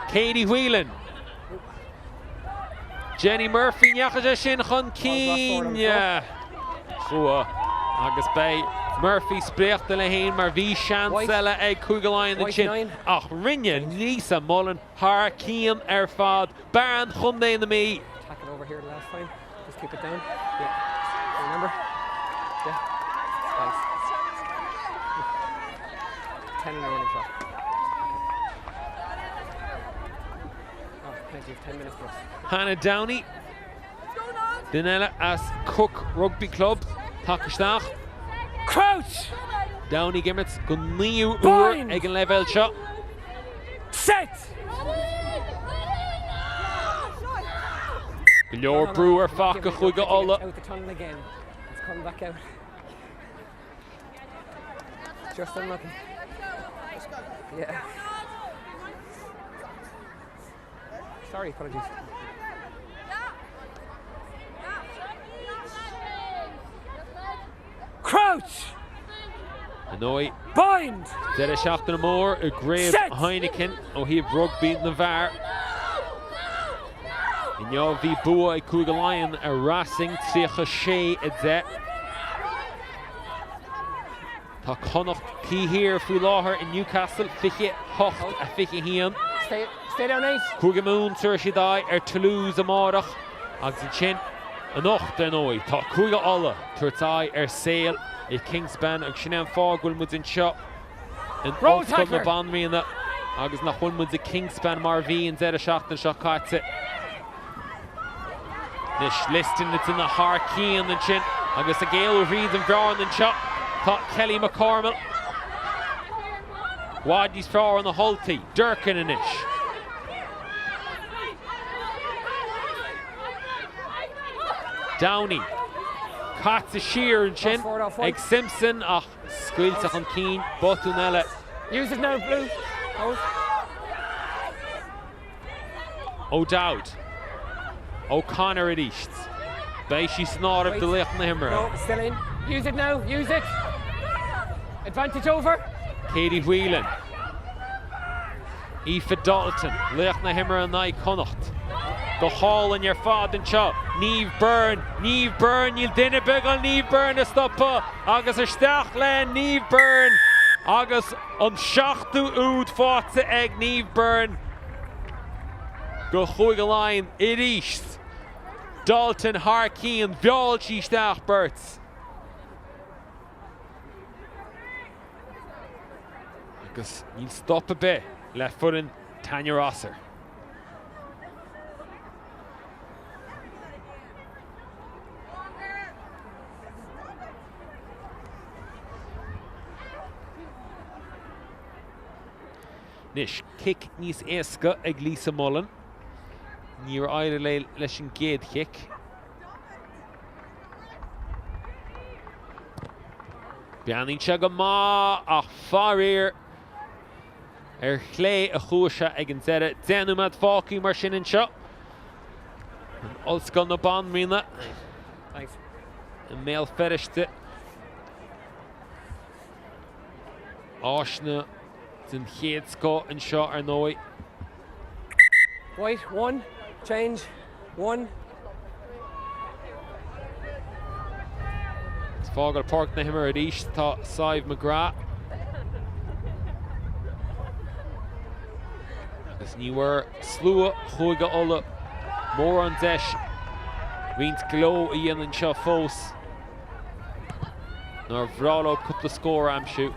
Katie Whelan. Jenny Murphy, Nyachaja Shin Chun Keen. Chua. Agus Bay, Murphy sprecht de Laighin mar bhí seansile ag Cúigeáin na White sin. 9. Ach rinne Lisa Mullen, haar cían fad, Baran chundé na mí. Tackle over here the last time. Just keep it down. Yeah. Remember? Yeah. Nice. 10 in a running shot. Oh, plenty of 10 minutes plus. Hannah Downey, Danella as Cook Rugby Club, Takistach. Crouch! Downey Gimmets, Gunniu Bind! Ur, Egan Level shot. Set! Glor Brewer, Faka Chuiga Olla. Out the tunnel again. It's coming back out. Just unlucky. Yeah. Sorry, apologies. Crouch! Annoy. Bind! Dead a Shafton Moore, a grave Set! Heineken, oh he Rugby in the VAR. In your V Bua a Cúigeáin a Racing Trícha Shea a Zet. Tá Connacht P here fu láthir in Newcastle, Fiche Hocht a Fiche Hian. Stay down, Ace. Cúigemoon Turshidai Toulouse Amárach agus an sin an ocht anói tá Cúige Alla tuairtáid sail I Kingspan agus sin an fágúil muid in seo an Roll osscoil tackler. na banmíonna agus nach chun muid a Kingspan mar bhí an 0-7 seo caite. Nis listin it's in the Harkeen and sin agus a Gael Reed and Brown and shot tá Kelly McCormill. Waddy's far on the Hulty, Durkin and ish. Downey, Katz a sheer and chin. Egg Simpson, squeals on Keen, Botunella. Use it now, Blue. O'Dowd. O'Connor at East. Beishy snort of the Laighin Himmer. No, still in. Use it now, use it. Advantage over. Katie Whelan. Aoife Dalton. Laighin Himmer and I Connacht. The Hall in your fad and shot. Niamh Byrne, you'll dinner big on Niamh Byrne to stop. Agus a stach len Niamh Byrne. Agus on shachtu oud fáte ag Niamh Byrne. Go Cúigeáin it East. Dalton Harkeen, Bjolchi stach Berts. Agus you'll stop a bit. Left foot in Tanya Rosser. Nish kick nís éasca ag Lisa Mullen. Níor aire leis an géad kick. Beanín se go má ach farir chlé a chúise ag an zere déanúmad fáciú mar sin an seo. An olscoil na banmína. Thanks. An méal feriste. Áisna den chéad sco an seo ar nói. White, 1, change, 1. Fágal Park na Himmer at East tá Sive McGrath. As níor slua Chuige Ulla mór an deis rint gló íon an seo fós. Nor bhrála cúpla scór amsú.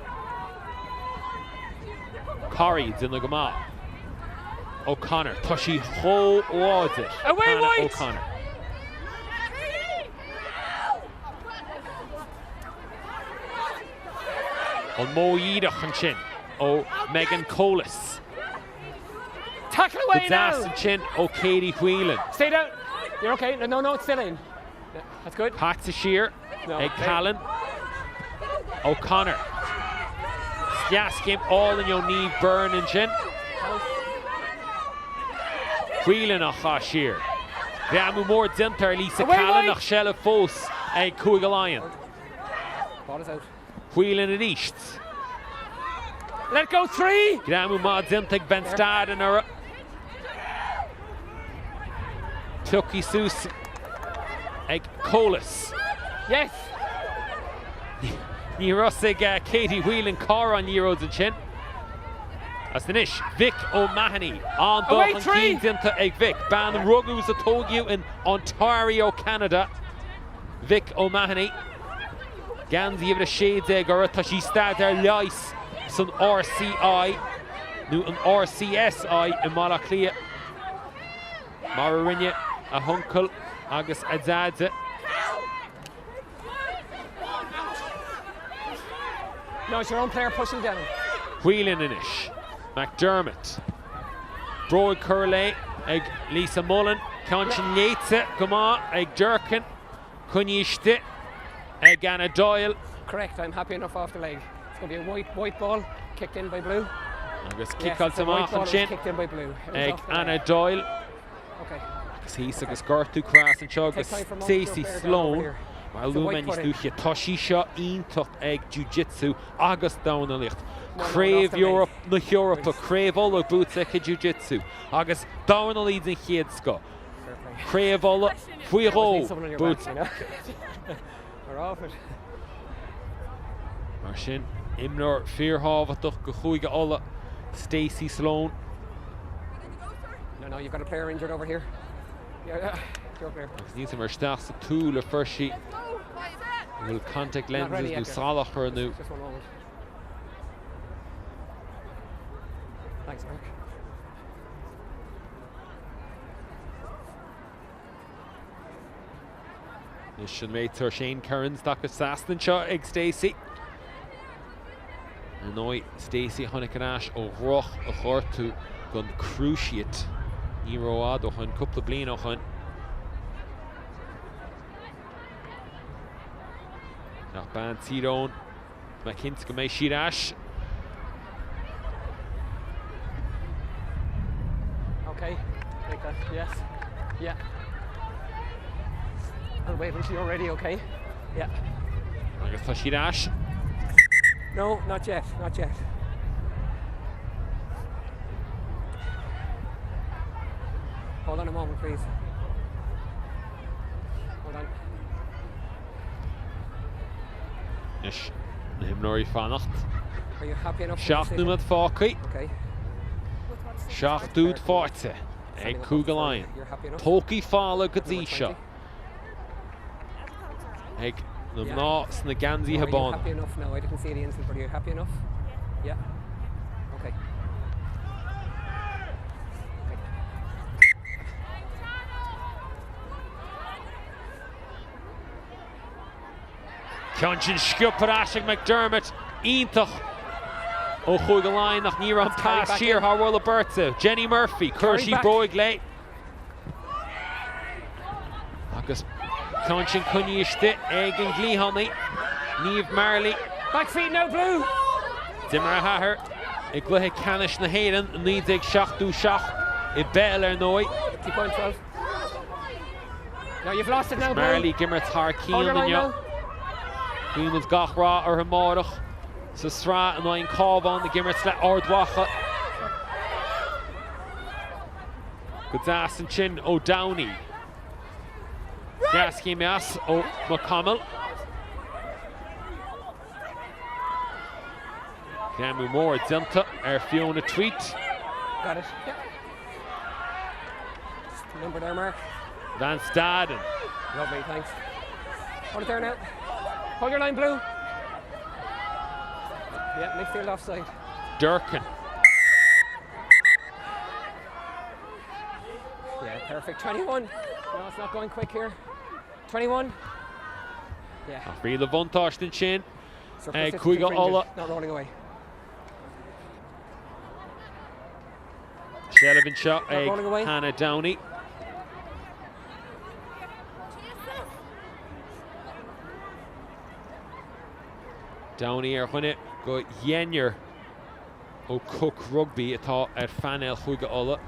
Corrie in the Gama. O'Connor, Tushi Ho Wadi. Away, Hannah White! O'Connor. On Mo Yidach and Chin. O Megan Colas. Tackle away now. and Chin. O Katie Whelan. Stay down. You're okay. No, it's still in. Yeah, that's good. Pat Shear. No, Ed there. Callan. O'Connor. Yes, game all in your knee, Byrne and Chin. Whelan a Shear. Gramu more Zinter, Lisa Away, Callan White. a Shella Fos. A Cúigeáin. Ball is out. Whelan at East. Let go 3. Gramu Mod Zintig Ben Stad and her. Tucky Sus. Egg Colas. Yes. Ní Rossig Katie Whelan Car on Euros and Chin. As the nish, Vic O'Mahony on the and Keens into Egg Vic. Ban Rugus a Togyu in Ontario, Canada. Vic O'Mahony. Ganzi of the shades egg or a Tashi Stad there Lice. Some RCI. Nu an RCSI in Malaclia. Mararinya a Hunkel. Agus Adzadze. No, it's your own player pushing down. Whelan inish. McDermott. Broad Curley. Eg Lisa Mullen. Conchin Yates. Come on. Eg Durkin. Kunyishte. Eg Anna Doyle. Correct, I'm happy enough off the leg. It's going to be a white ball kicked in by blue. Agus kick out some off and chin. Kicked in by blue. Eg Anna Doyle. Okay. Agus he's agus Gerthu Crass and Chogus Stacey Sloan. While Lumen is Lucia Toshisha Intuch Egg Jiu-Jitsu Agus down the licht. Crave Europe no Europe crave all the boots like Jiu-Jitsu. Agus down the leads in Hiedsko. Crave all the Fuiro boots. We're off it. Marshin Imnor Fearhavatach Gahuiga Olla Stacey Sloan. No, you've got a player injured over here. Yeah, your player. Needs him Stas two the first sheet. Will contact lenses do Salah her new. Just one moment. Thanks, Mark. This should make her Shane Curran stock of Saston shot egg Stacey. And now Stacey Honekanash o Roch a Hortu gun cruciate. Nero Ado hun couple of blino hun. Nach Ban Tidon. McKinska may Shirash. Okay, take that, yes. Yeah. I'll wait until you're ready, okay? Yeah. I guess Shirash. No, not yet, not yet. Hold on a moment, please. Hold on. Ish. Him Nori Fanacht. Are you happy enough? Shaft nummer 40. Okay. Shaft dude 40. Egg Kugelein. Toki Fala Gazisha. Egg Numna Snaganzi Habon. Happy enough now? I didn't see the instant, but are you happy enough? Yeah. Okay. Conchin Skupperashig McDermott. Intach. O Kugelein nach Niram Pass Sheer Harwell Bertha. Jenny Murphy. Kershi Broigley. Agus Conchin Kunyishte. Egg and Glihoney. Neve Marley. Back feet now, blue. Dimmer Haher. Iglehe Canish na Hayden. Needs egg Shach do Shach. I Beller Noi. 2.12. No, you've lost it now, blue. Marley Gimmert Harkeen and yo. Greenwood's Gachra or Hamorach. So Stra and Oin Corvon, the Gimmert Slet Ordwacha. Good ass and chin O'Downey. Gasky Mias O McConnell. Camu Moore Zenta, Fiona Tweet. Got it. Yeah. Just the number there, Mark. Van Staden. Lovely, thanks. Hold it there now. Hold your line, blue. Yeah, midfield offside. Durkin. Yeah, perfect. 21. No, it's not going quick here. 21. Yeah. Free the Vontosh den Chin. Kuiga Ola. Not rolling away. Shelvin shot. Hannah Downey. Downey when it go Yenyer O Cook Rugby atá Fanel Chuige Ola.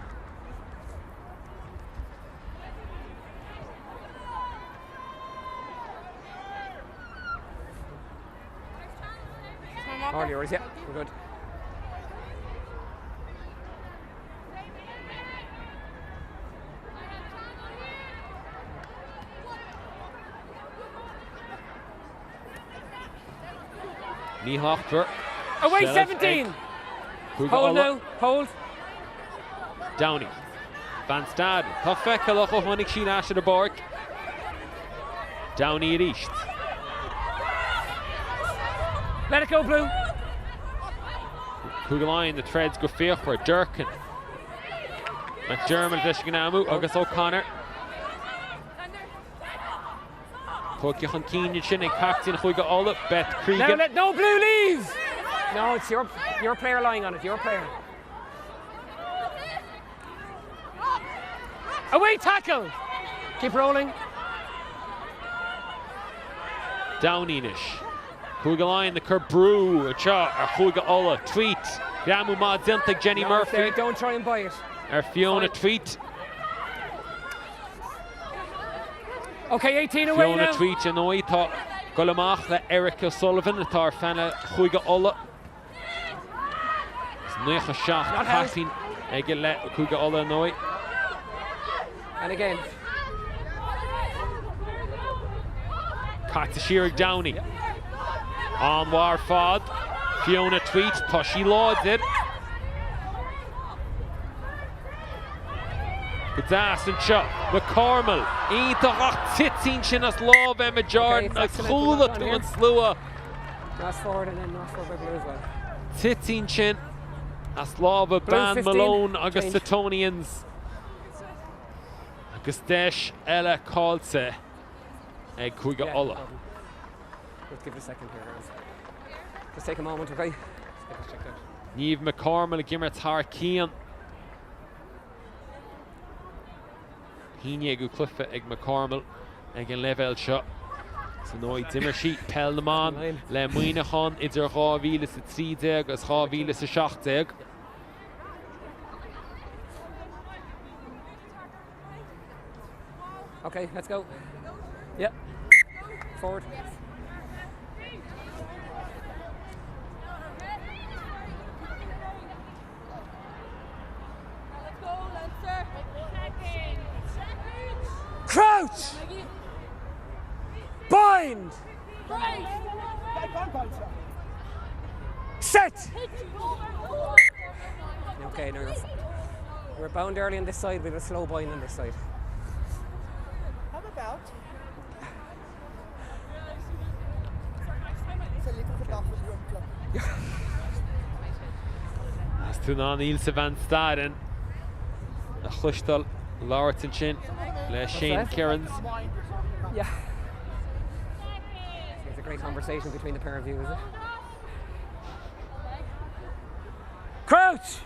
All yours, yeah, we're good. Ní Hochter. Away 17. Hold now. Hold. Downey. Van Staden. Tá feicil a chonig sin as the borg. Downey at east. Let it go, Blue. Cúgaláin the threads go féochar. Durkin. McDermott Vishganamu. Agus O'Connor. Pokey on Keenan Chin and Captain Huiga Ola. Beth Cregan. Now no, Blue leaves. No, it's your player lying on it. Your player. Away tackle. Keep rolling. Downey-ish. Cúgaláin the Kerbrew. Cha. Huiga Ola. Tweet. Gamu Ma Zintig Jenny Murphy. There, don't try and buy it. Fiona Tweet. Okay, 18 away Fiona now. Tweet and I thought Gulamach le Eric O'Sullivan the tar fana Huiga Ola. Necha Shach passing again let Huiga Ola noi. And again. Catashir Downey. On War Fod. Fiona Tweet. Toshi Law did. Gadas and shot. McCormill. Eita rock 15 chinas love Emma Jordan. A cool to one slua. Cross forward and then cross forward by Blue as well. 15 chin. Aslava Ban 15. Malone. Agus Change. Setonians. Agus Desh Ella Calce. Egg Huiga Ola. Let's give it a second here, guys. Just take a moment, okay? Let's get this checked out. Niamh McCormill. Gimmer Tar Kean. Híine go clufa ag McCormill ag an level shot. So nó dimmer sheet pel na man le muoine chun idir 2013 agus 2017. Okay, let's go. Yep. Forward. Let's go, Leinster. Crouch! Bind! Set! Okay, now we're bound early on this side, we have a slow bind on this side. How about? It's a little bit off the room club. As tú ná Ilse Van Staden a chluistal Laurton Chin le Shane Cairns. Yeah. It's a great conversation between the pair of you, is it? Crouch!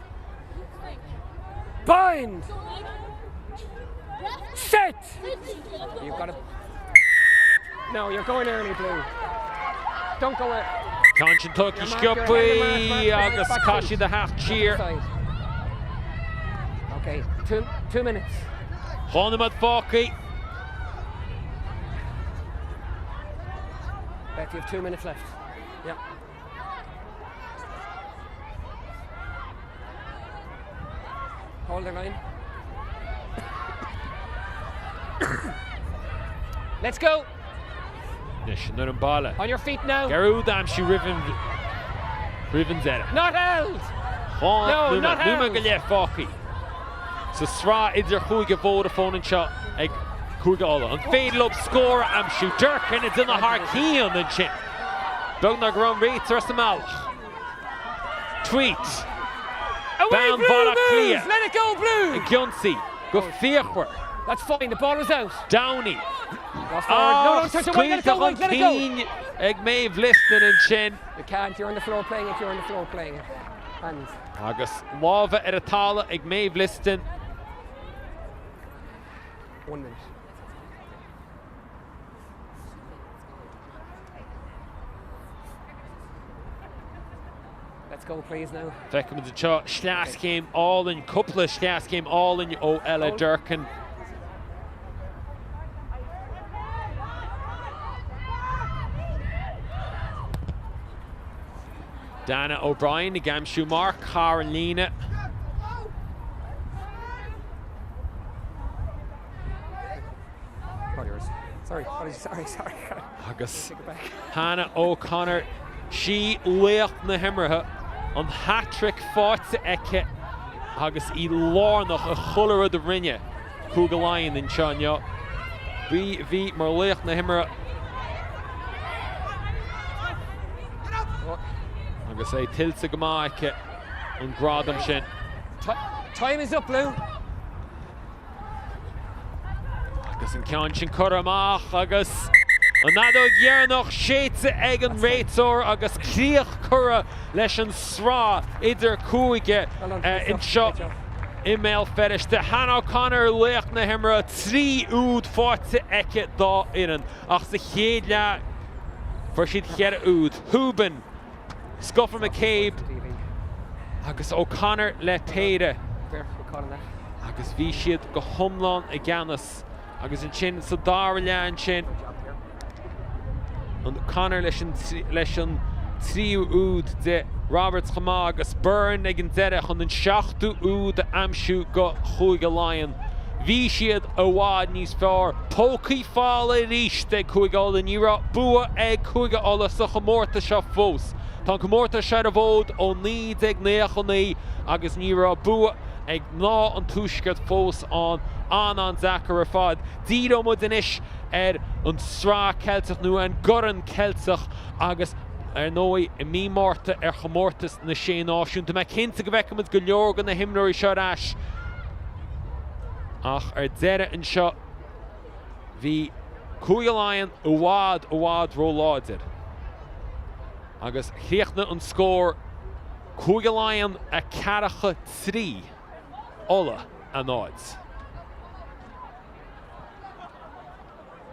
Bind! Set! You've got to... No, you're going early, Blue. Don't go early. Conscian Tucky Scuppy agus Kashi the half cheer. Okay, two minutes. Honham at Falky. Beck, you have 2 minutes left. Yeah. Hold the line. Let's go. Nish Nurumbala. On your feet now. Garudam she Riven Zeta. Not held. No, not held. Numa Falky. So Sra idir Huiga Vodafone and shot ag Huiga Ola. And fade up score am shoot Durkin it's in the Harkean and chin. Bugna Grum Reed Thrust Malach. Tweet. Away, Bound Blue Vola moves. clear. Let it go, Blue. And Gyunsi. Go Fiachwer. That's fine. The ball is out. Downey. Cross forward. No, touch it. Let it go. Let it go. Ag Maeve listening and chin. You can't. You're on the floor playing it. You're on the floor playing it. And Agus Lava at a tala ag Maeve listening. 1 minute. Let's go, please, now. Feckham the shot. Schlas game all in. Couple of Schlas game all in. Oh, Ella Durkin. Dana O'Brien, the Gamshu Mark, Carolina. Oh, yours. Sorry. Sorry. Agus Take it back. Hannah O'Connor, Sí Laighin na himrithe an hat-trick fáilte eice agus í lárnach a chular de rinne cúga Laighin in seán. Bhí mar Laighin na himrithe agus é tiltte go maith eice an gradam sin. Time is up, Lou. Agus an ceann sin cur amach agus an nadó ghearnach séite ag an réitor agus críoch cura leis an srá idir cúige in seo email fetish de Hannah O'Connor Laighin na himrithe 3 úd fáilte eice dá ian ach sa chéad le for siad chead úd. Húban Scuffin McCabe agus O'Connor le téide agus bhí siad go thomláin i gceannas agus an sin sa dára lean sin an O'Connor leis an 3 úd de Robert Chama agus Byrne ag an deire chun an 7 úd a amsú go chúige Laighin. Bhí siad a bhád níos fearr pócaí fáil a ríis de chúigáil ní ra bua ag chúigáil sa chomórta seo fós. Tá chomórta se a bhód ó 9 agus ní ra bua ag ná an túisceart fós an Zachar fad. Díad mo denis an srá Celtach nó an goran Celtach agus nói I mí mórta chomórtas na sé náisiúnta me cinnta go bhheicimid go leorgan na himnúirí seo ais. Ach deire an seo bhí cúige Laighin ó bhád róláidir. Agus chríochna an scór cúige Laighin a 4-3 ola an áid.